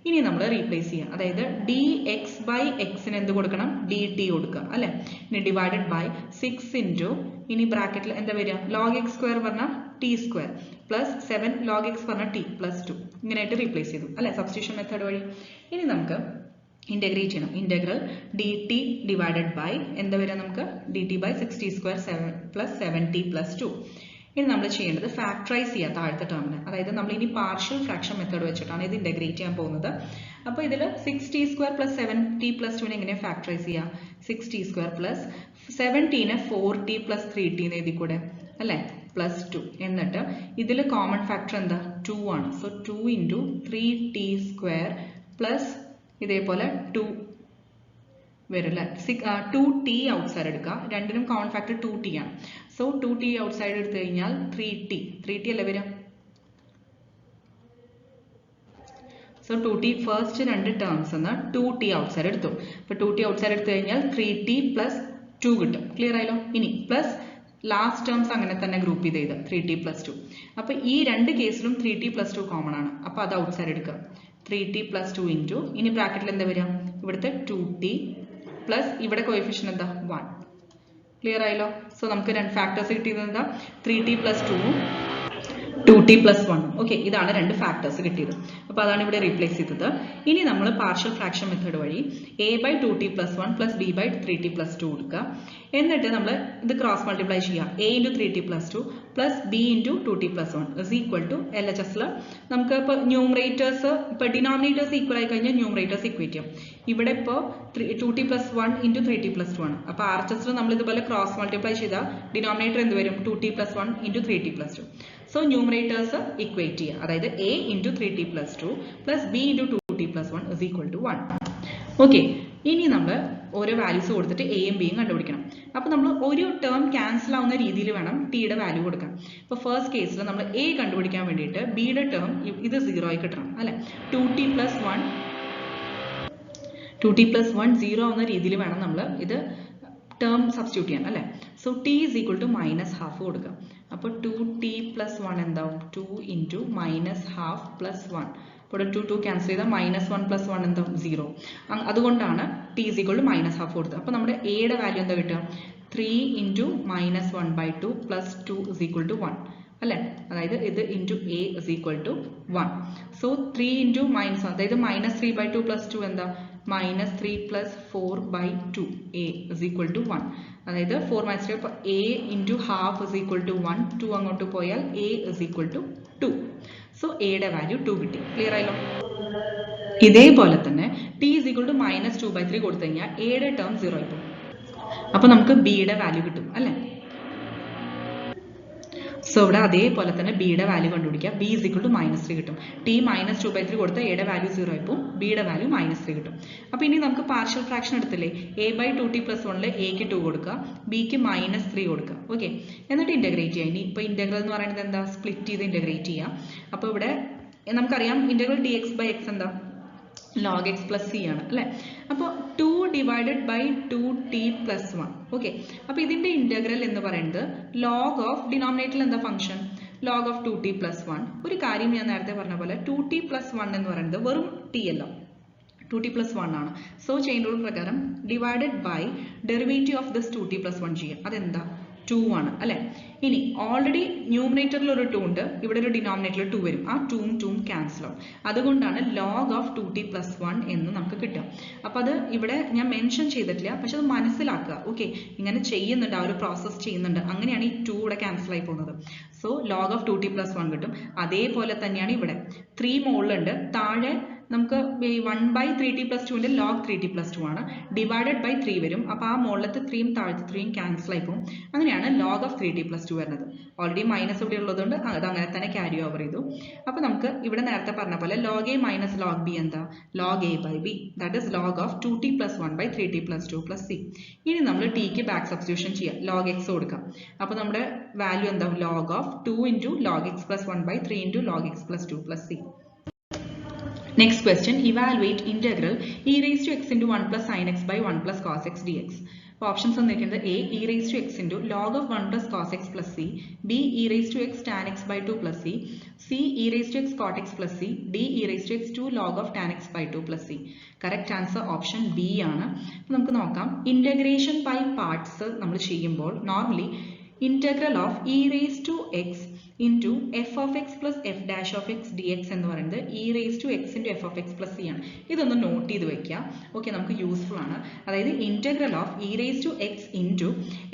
ഇനി നമ്മൾ റീപ്ലേസ് ചെയ്യുക. അതായത് dx ബൈ എക്സിന് എന്ത് കൊടുക്കണം? dt കൊടുക്കുക അല്ലെ? ഇനി ഡിവൈഡഡ് ബൈ 6 ഇൻറ്റു ഇനി ബ്രാക്കറ്റിൽ എന്താ വരിക? log x സ്ക്വയർ പറഞ്ഞാൽ t square plus 7 log x പറഞ്ഞാൽ ടി പ്ലസ് 2. ഇങ്ങനെയായിട്ട് റീപ്ലേസ് ചെയ്തു അല്ലെ? സബ്സ്റ്റിറ്റ്യൂഷൻ മെത്തേഡ് വഴി. ഇനി നമുക്ക് ഇന്റഗ്രേറ്റ് ചെയ്യണം. Integral d T divided by എന്താ വരിക? നമുക്ക് d T by 6t square plus 7t plus 2. ഇനി നമ്മൾ ചെയ്യേണ്ടത് ഫാക്ടറൈസ് ചെയ്യുക താഴത്തെ ടേമിന്. അതായത് നമ്മൾ ഇനി പാർഷ്യൽ ഫ്രാക്ഷൻ മെത്തേഡ് വെച്ചിട്ടാണ് ഇത് ഇന്റഗ്രേറ്റ് ചെയ്യാൻ പോകുന്നത്. അപ്പോൾ ഇതിൽ 6t square plus 7t plus 2നെ എങ്ങനെയാണ് ഫാക്ടറൈസ് ചെയ്യുക? 6t square plus 7tനെ 4t plus 3t എന്ന് എഴുതി കൂടെ അല്ലേ? പ്ലസ് 2. എന്നിട്ട് ഇതിൽ കോമൺ ഫാക്ടർ എന്താ? 2 ആണ്. So 2 into 3t square plus ഇതേപോലെ 2 വരും അല്ലേ? 2t ഔട്ട്സൈഡ് എടുക്കുക. രണ്ടിനും കോമൺ ഫാക്ടർ 2t ആണ്. സോ 2t ഔട്ട്സൈഡ് എടുത്തു കഴിഞ്ഞാൽ 3t അല്ലേ വരും? സോ 2t ഫസ്റ്റ് രണ്ട് ടേംസ് എന്ന് 2t ഔട്ട്സൈഡ് എടുത്തു. അപ്പോൾ 2t ഔട്ട്സൈഡ് എടുത്തു കഴിഞ്ഞാൽ 3t പ്ലസ് 2 കിട്ടും. ക്ലിയർ ആയല്ലോ? ഇനി പ്ലസ് ലാസ്റ്റ് ടേംസ് അങ്ങനെ തന്നെ ഗ്രൂപ്പ് ചെയ്ത് 3t പ്ലസ് 2. അപ്പോൾ ഈ രണ്ട് കേസിലും 3t പ്ലസ് 2 കോമൺ ആണ്. അപ്പോൾ അത് ഔട്ട്സൈഡ് എടുക്കുക. 3t പ്ലസ് 2 ഇൻറ്റു ഇനി ബ്രാക്കറ്റിൽ എന്താ വരിക? ഇവിടുത്തെ 2t പ്ലസ് ഇവിടെ കോഎഫിഷ്യന്റ് എന്താ? 1. ക്ലിയർ ആയല്ലോ? സോ നമുക്ക് രണ്ട് ഫാക്ടേഴ്സ് കിട്ടിയത് എന്താ? 3t പ്ലസ് 2ഉം 2t പ്ലസ് 1ഉം. ഓക്കെ, ഇതാണ് രണ്ട് ഫാക്ടേഴ്സ് കിട്ടിയത്. അപ്പോൾ അതാണ് ഇവിടെ റീപ്ലേസ് ചെയ്തത്. ഇനി നമ്മൾ പാർഷ്യൽ ഫ്രാക്ഷൻ മെത്തേഡ് വഴി a by 2t plus 1 plus b by 3t plus 2 കൊടുക്കുക. എന്നിട്ട് നമ്മൾ ഇത് ക്രോസ് മൾട്ടിപ്ലൈ ചെയ്യുക. a into 3t plus 2 plus b into 2t plus 1 is equal to LHSൽ നമുക്ക് ഇപ്പോൾ ന്യൂമറേറ്റേഴ്സ് ഇപ്പോൾ ഡിനോമിനേറ്റേഴ്സ് ഈക്വൽ ആയി കഴിഞ്ഞാൽ ന്യൂമറേറ്റേഴ്സ് ഇക്വേറ്റ് ചെയ്യാം. ഇവിടെ ഇപ്പോൾ 2t plus 1 into 3t plus 2 ആണ്. അപ്പോൾ RHSൽ നമ്മൾ ഇതുപോലെ ക്രോസ് മൾട്ടിപ്ലൈ ചെയ്താൽ ഡിനോമിനേറ്റർ എന്ത് വരും? 2t plus 1 into 3t plus 2. So numerators equate ചെയ്യുക. അതായത് a into 3t plus 2 plus b into 2t plus 1 is equal to 1. Okay, ഇനി നമ്മൾ ഓരോ വാല്യൂസ് കൊടുത്തിട്ട് എയും ബിയും കണ്ടുപിടിക്കണം. അപ്പോൾ നമ്മൾ ഒരു ടേം ക്യാൻസൽ ആവുന്ന രീതിയിൽ വേണം ടിയുടെ വാല്യൂ കൊടുക്കാൻ. ഇപ്പോൾ ഫസ്റ്റ് കേസിൽ നമ്മൾ എ കണ്ടുപിടിക്കാൻ വേണ്ടിയിട്ട് ബിയുടെ ടേം ഇത് 0 ആയി കിട്ടണം അല്ലേ. 2t + 1 0 ആവുന്ന രീതിയിൽ വേണം നമ്മൾ ഇത് ടേം സബ്സ്റ്റിറ്റ്യൂട്ട് ചെയ്യാൻ അല്ലേ. സോ t = -½ കൊടുക്കുക. അപ്പോൾ 2t + 1 എന്താവും? 2 × -½ + 1. ഇപ്പോൾ 2 ക്യാൻസൽ ചെയ്താൽ -1 + 1 എന്താവും? 0. അതുകൊണ്ടാണ് t = -½ കൊടുത്തത്. അപ്പോൾ നമ്മുടെ എയുടെ വാല്യൂ എന്താ കിട്ടുക? 3 × -1/2 + 2 = 1 അല്ലേ. അതായത് ഇത് × a = 1. സോ 3 × അതായത് -3/2 + 2 എന്താ? -3 + 4/2 a = 1. അതായത് 4 - 3 അപ്പോൾ a × ½ = 1. 2 അങ്ങോട്ട് പോയാൽ a = 2. സോ എയുടെ വാല്യൂ 2 കിട്ടി. ക്ലിയർ ആയല്ലോ. ഇതേപോലെ തന്നെ t = -2/3 കൊടുത്തു കഴിഞ്ഞാൽ എയുടെ ടേം 0 ആയി പോകും. അപ്പോൾ നമുക്ക് ബിയുടെ വാല്യൂ കിട്ടും അല്ലേ. സോ ഇവിടെ അതേപോലെ തന്നെ ബിയുടെ വാല്യൂ കണ്ടുപിടിക്കുക. b = -3 കിട്ടും. t -2/3 കൊടുത്താൽ എയുടെ വാല്യൂ 0 ആയി പോകും. ബിയുടെ വാല്യൂ -3 കിട്ടും. അപ്പോൾ ഇനി നമുക്ക് പാർഷ്യൽ ഫ്രാക്ഷൻ എടുത്തില്ലേ, a/2t + 1 എക്ക് 2 കൊടുക്കുക, ബിക്ക് -3 കൊടുക്കുക. ഓക്കെ, എന്നിട്ട് ഇൻ്റഗ്രേറ്റ് ചെയ്യുക. ഇനി ഇപ്പോൾ ഇൻ്റഗ്രൽ എന്ന് പറയുന്നത് എന്താ? സ്പ്ലിറ്റ് ചെയ്ത് ഇൻ്റഗ്രേറ്റ് ചെയ്യുക. അപ്പോൾ ഇവിടെ നമുക്കറിയാം ഇൻ്റഗ്രൽ dx/x എന്താ? log x + c ആണ് അല്ലേ. അപ്പോൾ 2 / 2t + 1. ഓക്കെ, അപ്പോൾ ഇതിൻ്റെ ഇൻ്റഗ്രൽ എന്ന് പറയുന്നത് log ഓഫ് ഡിനോമിനേറ്ററിൽ എന്താ ഫംഗ്ഷൻ? log of 2t + 1. ഒരു കാര്യം ഞാൻ നേരത്തെ പറഞ്ഞ പോലെ 2t + 1 എന്ന് പറയുന്നത് വെറും t അല്ല, 2t + 1 ആണ്. സോ ചെയിൻ റൂൾ പ്രകാരം divided by derivative of this 2t + 1 ചെയ്യുക. അതെന്താ? 2 ആണ് അല്ലേ. ഇനി ഓൾറെഡി ന്യൂമറേറ്ററിൽ ഒരു 2 ഉണ്ട്, ഇവിടെ ഒരു ഡിനോമിനേറ്ററിൽ 2 വരും. ആ 2 ക്യാൻസൽ ആവും. അതുകൊണ്ടാണ് log ഓഫ് 2t + 1 എന്ന് നമുക്ക് കിട്ടുക. അപ്പോൾ അത് ഇവിടെ ഞാൻ മെൻഷൻ ചെയ്തിട്ടില്ല, പക്ഷെ അത് മനസ്സിലാക്കുക. ഓക്കെ, ഇങ്ങനെ ചെയ്യുന്നുണ്ട്, ആ ഒരു പ്രോസസ്സ് ചെയ്യുന്നുണ്ട്. അങ്ങനെയാണ് ഈ 2 ഇവിടെ ക്യാൻസൽ ആയി പോകുന്നത്. സോ log ഓഫ് 2t + 1 കിട്ടും. അതേപോലെ തന്നെയാണ് ഇവിടെ 3 മുകളിലുണ്ട്, താഴെ നമുക്ക് 1/3t + 2ന്റെ log 3t + 2 ആണ്. ഡിവൈഡഡ് ബൈ 3 വരും. അപ്പോൾ ആ മുകളിലത്തെ 3യും താഴത്തെ 3യും ക്യാൻസൽ ആയി പോകും. അങ്ങനെയാണ് log ഓഫ് 3t + 2 വരുന്നത്. ഓൾറെഡി മൈനസ് ഇവിടെ ഉള്ളതുകൊണ്ട് അത് അങ്ങനെ തന്നെ ക്യാരി ഓവർ ചെയ്തു. അപ്പോൾ നമുക്ക് ഇവിടെ നേരത്തെ പറഞ്ഞ പോലെ log a - log b എന്താ? log a/b. That is log of 2t + 1/3t + 2 + c. ഇനി നമ്മൾ tക്ക് ബാക്ക് സബ്സ്റ്റിറ്റ്യൂഷൻ ചെയ്യാം, log x കൊടുക്കാം. അപ്പോൾ നമ്മുടെ വാല്യൂ എന്താ? log of 2 × log x + 1/3 × log x + 2 + c. Next question, evaluate integral e⁻x × 1 + sin x / 1 + cos x dx. അപ്പോൾ options വന്നിരിക്കുന്നത് a e⁻x × log of 1 + cos x + c, b e⁻x tan x / 2 + c, c e⁻x cot x + c, d e⁻x 2 log of tan x / 2 + c. Correct answer option B ആണ്. അപ്പോൾ നമുക്ക് നോക്കാം, integration by parts നമ്മൾ ചെയ്യുമ്പോൾ normally integral of e⁻x into f of x plus f dash of x dx എന്ന് പറയുന്നത് e⁻x into f of x plus c ആണ്. ഇതൊന്ന് നോട്ട് ചെയ്ത് വെക്കുക. ഓക്കെ, നമുക്ക് യൂസ്ഫുൾ ആണ്. അതായത് integral of e⁻x into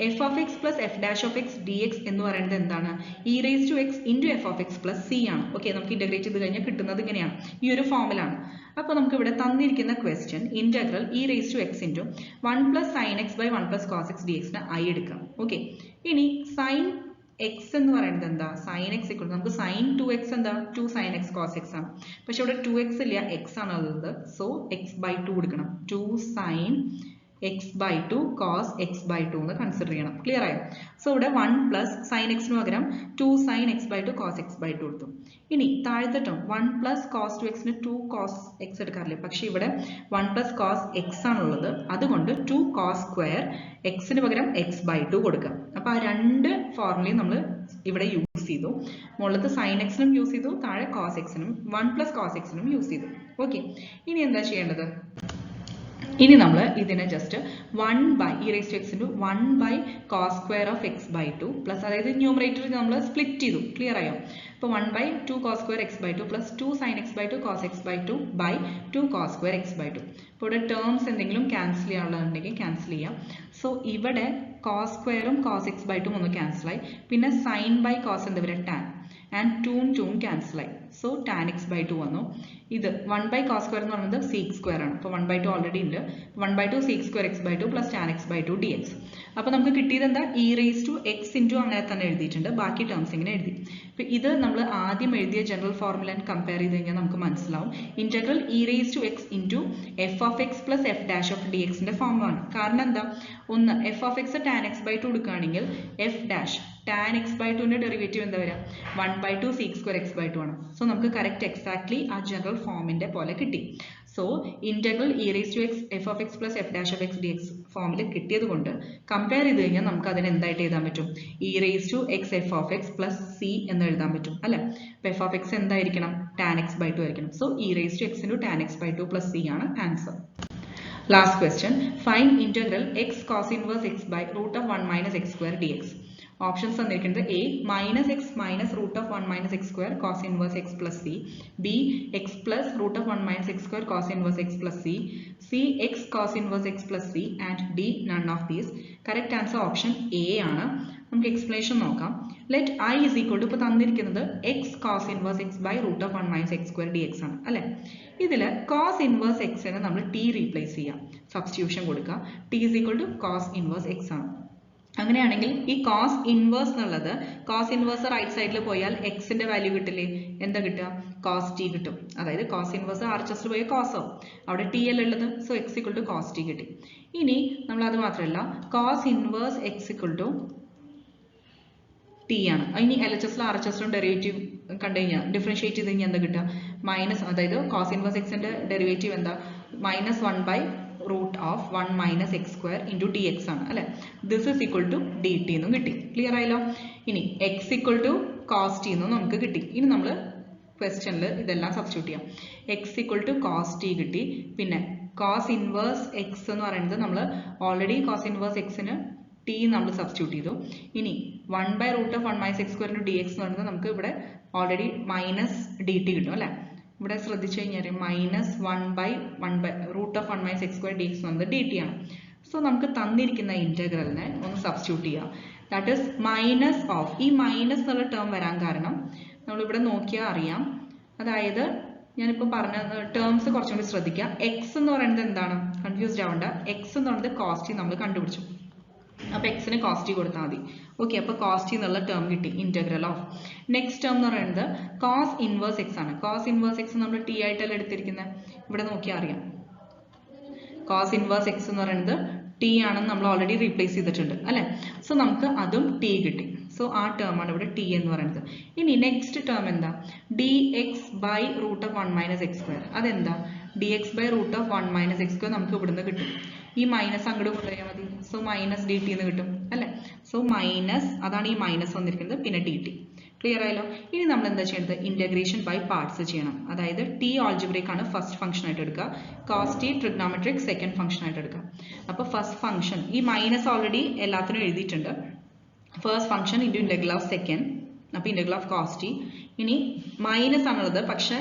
f of x plus f dash of x dx എന്ന് പറയുന്നത് എന്താണ്? e⁻x into f of x plus c ആണ്. ഓക്കെ, നമുക്ക് ഇൻ്റഗ്രേറ്റ് ചെയ്ത് കഴിഞ്ഞാൽ കിട്ടുന്നത് ഇങ്ങനെയാണ്, ഈ ഒരു ഫോമിലാണ്. അപ്പോൾ നമുക്ക് ഇവിടെ തന്നിരിക്കുന്ന question integral e⁻x into 1 + sin x / 1 + cos x dx ന് i എടുക്കാം. ഓക്കെ, ഇനി sin x എന്ന് പറയുന്നത് എന്താ? sin x = നമുക്ക് sin 2x എന്താ? 2 sin x cos x ആണ്. പക്ഷെ ഇവിടെ 2x ഇല്ല, x ആണ് ഉള്ളത്. സോ x/2 കൊടുക്കണം. 2 sin x/2 cos x/2 എന്ന് കൺസിഡർ ചെയ്യണം. ക്ലിയർ ആയോ? സോ ഇവിടെ 1 + sin x ന് പകരം 2 sin x/2 cos x/2 കൊടുത്തു. ഇനി താഴത്തെ ടേം 1 + cos 2x ന് 2 cos x എടുക്കാറില്ലേ, പക്ഷെ ഇവിടെ 1 + cos x ആണുള്ളത്. അതുകൊണ്ട് 2 cos square x ന് പകരം x/2 കൊടുക്കുക. അപ്പോൾ ആ രണ്ട് ഫോർമുലയും നമ്മൾ ഇവിടെ യൂസ് ചെയ്തു. മുകളിലത്തെ sin x നും യൂസ് ചെയ്തു, താഴെ cos x നും 1 + cos x നും യൂസ് ചെയ്തു. ഓക്കെ, ഇനി എന്താ ചെയ്യേണ്ടത്? ഇനി നമ്മൾ ഇതിനെ just 1 e⁻x into 1 cos square of x/2 plus, അതായത് ന്യൂമറേറ്റർ നമ്മൾ സ്പ്ലിറ്റ് ചെയ്തു. ക്ലിയർ ആയോ? അപ്പോൾ 1/2 cos square x/2 plus 2 sin x/2 cos x/2 by 2 cos square x/2. ഇപ്പോൾ ഇവിടെ ടേംസ് എന്തെങ്കിലും ക്യാൻസൽ ചെയ്യാനുള്ളതുണ്ടെങ്കിൽ ക്യാൻസൽ ചെയ്യാം. സോ ഇവിടെ cos സ്ക്വയറും cos x/2 ഒന്ന് ക്യാൻസൽ ആയി. പിന്നെ sin cos എന്താ വരിക? tan. ആൻഡ് 2 ക്യാൻസൽ ആയി. സോ ടാൻ എക്സ് ബൈ 2 വന്നു. ഇത് 1 cos square എന്ന് പറയുന്നത് sec square ആണ്. അപ്പോൾ 1/2 ഓൾറെഡി ഉണ്ട്. 1/2 sec square x by 2 plus tan x by 2 dx. അപ്പോൾ നമുക്ക് കിട്ടിയത് എന്താ? e raised to x into അങ്ങനെ തന്നെ എഴുതിയിട്ടുണ്ട്. ബാക്കി ടേംസ് ഇങ്ങനെ എഴുതി. അപ്പോൾ ഇത് നമ്മൾ ആദ്യം എഴുതിയ ജനറൽ ഫോർമുല കമ്പയർ ചെയ്ത് കഴിഞ്ഞാൽ നമുക്ക് മനസ്സിലാവും integral e raised to x into f of x plus f dash of dx ന്റെ ഫോമാണ്. കാരണം എന്താ? ഒന്ന് f of x tan x by 2 എടുക്കുകയാണെങ്കിൽ f dash tan x by 2 ന്റെ ഡെറിവേറ്റീവ് എന്താ വരിക? 1/2 sec square x by 2 ആണ്. സോ നമുക്ക് കറക്റ്റ് എക്സാക്ട്ലി ആ ജനറൽ ഫോമിന്റെ പോലെ കിട്ടി. So integral e raised to x f of x plus f dash of x dx ഫോമിൽ കിട്ടിയത് കൊണ്ട് കമ്പയർ ചെയ്ത് കഴിഞ്ഞാൽ നമുക്ക് അതിനെ എന്തായിട്ട് എഴുതാൻ പറ്റും? e raised to x f of x plus c എന്ന് എഴുതാൻ പറ്റും അല്ലെ? അപ്പോൾ f of x എന്തായിരിക്കണം? tan x by 2 ആയിരിക്കണം. So e raised to x into tan x by 2 plus c ആണ് answer. Last question. Find integral x cos inverse x by root of 1 minus x square dx. Options തന്നിരിക്കുന്നത് a minus x minus root of 1 minus x square cos inverse x plus c, b x plus root of 1 minus x square cos inverse x plus c, c x cos inverse x plus c, and d none of these. Correct answer option a ആണ്. നമുക്ക് explanation നോക്കാം. Let i is equal to ഇപ്പോൾ തന്നിരിക്കുന്നത് x cos inverse x by root of 1 minus x square dx ആണ് അല്ലെ? ഇതിൽ cos inverse x നെ നമ്മൾ t റീപ്ലേസ് ചെയ്യാം, സബ്സ്റ്റിറ്റ്യൂഷൻ കൊടുക്കുക. t is equal to cos inverse x ആണ്. അങ്ങനെയാണെങ്കിൽ ഈ cos ഇൻവേഴ്സ് എന്നുള്ളത് cos ഇൻവേഴ്സ് റൈറ്റ് സൈഡിൽ പോയാൽ x ന്റെ വാല്യൂ കിട്ടില്ലേ? എന്താ കിട്ടുക? cos t കിട്ടും. അതായത് cos ഇൻവേഴ്സ് RHS പോയ cos ആവും, അവിടെ t അല്ല ഉള്ളത്. So x equal to cos t കിട്ടി. ഇനി നമ്മൾ അത് മാത്രമല്ല cos inverse x equal to t ആണ്. ഇനി LHS RHS ഡെറിവേറ്റീവ് കണ്ടു കഴിഞ്ഞാൽ ഡിഫറൻഷിയേറ്റ് ചെയ്ത് കഴിഞ്ഞാൽ എന്താ കിട്ടുക? മൈനസ്, അതായത് cos ഇൻവേഴ്സ് x ന്റെ ഡെറിവേറ്റീവ് എന്താ? Minus 1/root of 1 minus x square into dx ആണ് അല്ലെ? This is equal to dt എന്നും കിട്ടി. ക്ലിയർ ആയല്ലോ? ഇനി x equal to cos t എന്നും നമുക്ക് കിട്ടി. ഇനി നമ്മൾ ക്വസ്റ്റ്യനിൽ ഇതെല്ലാം സബ്സ്റ്റിറ്റ്യൂട്ട് ചെയ്യാം. x equal to cos t കിട്ടി. പിന്നെ cos ഇൻവേഴ്സ് x എന്ന് പറയുന്നത് നമ്മൾ ഓൾറെഡി cos ഇൻവേഴ്സ് x ന് t നമ്മൾ സബ്സ്റ്റിറ്റ്യൂട്ട് ചെയ്തു. ഇനി 1/root of 1 minus x square into dx എന്ന് പറയുന്നത് നമുക്ക് ഇവിടെ ഓൾറെഡി മൈനസ് dt കിട്ടും അല്ലെ? ഇവിടെ ശ്രദ്ധിച്ചു കഴിഞ്ഞാൽ minus 1/root of 1 minus x square dx എന്നത് dt ആണ്. സോ നമുക്ക് തന്നിരിക്കുന്ന ഇന്റഗ്രലിനെ ഒന്ന് സബ്സ്റ്റിറ്റ്യൂട്ട് ചെയ്യാം. ദാറ്റ് ഈസ് മൈനസ് ഓഫ്, ഈ മൈനസ് എന്നുള്ള ടേം വരാൻ കാരണം നമ്മളിവിടെ നോക്കിയാൽ അറിയാം. അതായത് ഞാനിപ്പോൾ പറഞ്ഞ ടേംസ് കുറച്ചും കൂടി ശ്രദ്ധിക്കുക. എക്സ് എന്ന് പറയുന്നത് എന്താണ്? കൺഫ്യൂസ്ഡ് ആവണ്ട. എക്സ് എന്ന് പറയുന്നത് കോസ്റ്റ് നമ്മൾ കണ്ടുപിടിച്ചു. അപ്പോൾ എക്സിന് കോസ്റ്റ് കൊടുത്താൽ മതി. ഓക്കെ, അപ്പോൾ കോസ്റ്റ് എന്നുള്ള ടേം കിട്ടി. ഇന്റഗ്രൽ ഓഫ് നെക്സ്റ്റ് ടേം എന്ന് പറയുന്നത് കോസ് ഇൻവേഴ്സ് എക്സ് ആണ്. കോസ് ഇൻവേഴ്സ് എക്സ് നമ്മൾ ടി ആയിട്ടല്ല എടുത്തിരിക്കുന്നത്. ഇവിടെ നോക്കിയാൽ അറിയാം കോസ് ഇൻവേഴ്സ് എക്സ് എന്ന് പറയുന്നത് ടി ആണെന്ന് നമ്മൾ ഓൾറെഡി റീപ്ലേസ് ചെയ്തിട്ടുണ്ട് അല്ലെ? സോ നമുക്ക് അതും ടി കിട്ടി. സോ ആ ടേം ആണ് ഇവിടെ ടി എന്ന് പറയുന്നത്. ഇനി നെക്സ്റ്റ് ടേം എന്താ? D X by root of 1 minus X square. അതെന്താ? D X by root of 1 minus X square നമുക്ക് ഇവിടുന്ന് കിട്ടും. ഈ മൈനസ് അങ്ങോട്ട് കൊണ്ടുപോയാൽ മതി. സോ മൈനസ് ഡി ടി എന്ന് കിട്ടും അല്ലെ? സോ മൈനസ്, അതാണ് ഈ മൈനസ് വന്നിരിക്കുന്നത്, പിന്നെ ഡി ടി. ക്ലിയർ ആയല്ലോ? ഇനി നമ്മൾ എന്താ ചെയ്യേണ്ടത്? ഇന്റഗ്രേഷൻ ബൈ പാർട്സ് ചെയ്യണം. അതായത് ടി ആൾജിബ്രിക് ആണ് ഫസ്റ്റ് ഫംഗ്ഷൻ ആയിട്ട് എടുക്കുക, cos t trigonometric second function ആയിട്ട് എടുക്കുക. അപ്പോൾ ഫസ്റ്റ് ഫംഗ്ഷൻ ഈ മൈനസ് ഓൾറെഡി എല്ലാത്തിനും എഴുതിയിട്ടുണ്ട്. First function into integral of second, അപ്പോൾ ഇന്റഗ്രൽ ഓഫ് കോസ് ടി. ഇനി മൈനസ് ആണുള്ളത്, പക്ഷെ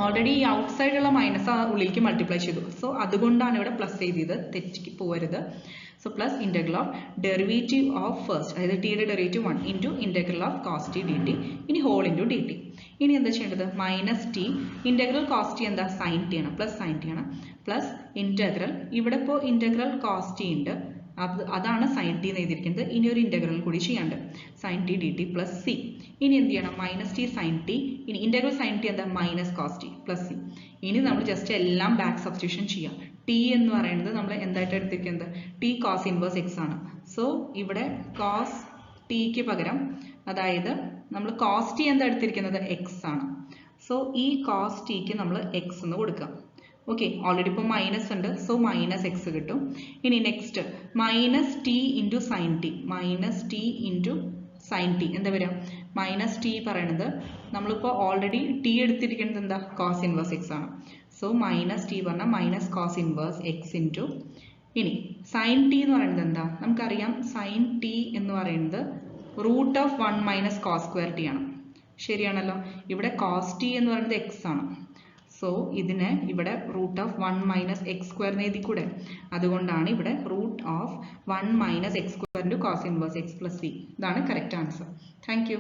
ഓൾറെഡി ഈ ഔട്ട് സൈഡുള്ള മൈനസ് ആ ഉള്ളിലേക്ക് മൾട്ടിപ്ലൈ ചെയ്തു. സോ അതുകൊണ്ടാണ് ഇവിടെ പ്ലസ് ചെയ്തത്, തെറ്റിക്ക് പോകരുത്. സോ plus integral of derivative of first, അതായത് ടിയുടെ derivative 1 into integral of cos t D t. ഇനി ഹോൾ ഇൻറ്റു ഡി ടി. ഇനി എന്താ ചെയ്യേണ്ടത്? Minus t integral cos t എന്താ? സൈൻ ടി ആണ്, പ്ലസ് സൈൻ ടി ആണ്. പ്ലസ് ഇന്റഗ്രൽ, ഇവിടെ ഇപ്പോൾ ഇന്റഗ്രൽ കോസ് ടി ഉണ്ട്, അതാണ് സൈൻ ടി എന്ന് എഴുതിയിരിക്കുന്നത്. ഇനി ഒരു ഇന്റഗ്രൽ കൂടി ചെയ്യാണ്ട്, sine t D t plus c. ഇനി എന്ത് ചെയ്യണം? Minus t sine t. ഇനി ഇന്റഗ്രൽ സൈൻ ടി എന്താ? Minus cos t plus c. ഇനി നമ്മൾ ജസ്റ്റ് എല്ലാം ബാക്ക് സബ്സ്റ്റിറ്റ്യൂഷൻ ചെയ്യാം. ടി എന്ന് പറയുന്നത് നമ്മൾ എന്തായിട്ട് എടുത്തിരിക്കുന്നത്? ടി കോസ് ഇൻവേഴ്സ് എക്സ് ആണ്. സോ ഇവിടെ കോസ് ടിക്ക് പകരം, അതായത് നമ്മൾ കോസ് ടി എന്താ എടുത്തിരിക്കുന്നത്? എക്സ് ആണ്. സോ ഈ കോസ് ടിക്ക് നമ്മൾ എക്സ് എന്ന് കൊടുക്കാം. ഓക്കെ, ഓൾറെഡി ഇപ്പോൾ മൈനസ് ഉണ്ട്, സോ മൈനസ് എക്സ് കിട്ടും. ഇനി next minus T into sine t, minus T into sine t എന്താ വരിക? മൈനസ് ടി പറയണത് നമ്മളിപ്പോൾ ഓൾറെഡി ടി എടുത്തിരിക്കുന്നത് എന്താ? കോസ് ഇൻവേഴ്സ് എക്സ് ആണ്. സോ മൈനസ് ടി പറഞ്ഞാൽ minus cos inverse x into, ഇനി സൈൻ ടി എന്ന് പറയുന്നത് എന്താ? നമുക്കറിയാം സൈൻ ടി എന്ന് പറയുന്നത് root of 1 minus cos square t ആണ്. ശരിയാണല്ലോ? ഇവിടെ കോസ് ടി എന്ന് പറയുന്നത് എക്സ് ആണ്. സോ ഇതിനെ ഇവിടെ root of 1 minus X square എന്ന് എഴുതി കൂടെ? അതുകൊണ്ടാണ് ഇവിടെ root of 1 minus X square into cos inverse x plus c. ഇതാണ് കറക്റ്റ് ആൻസർ. Thank U.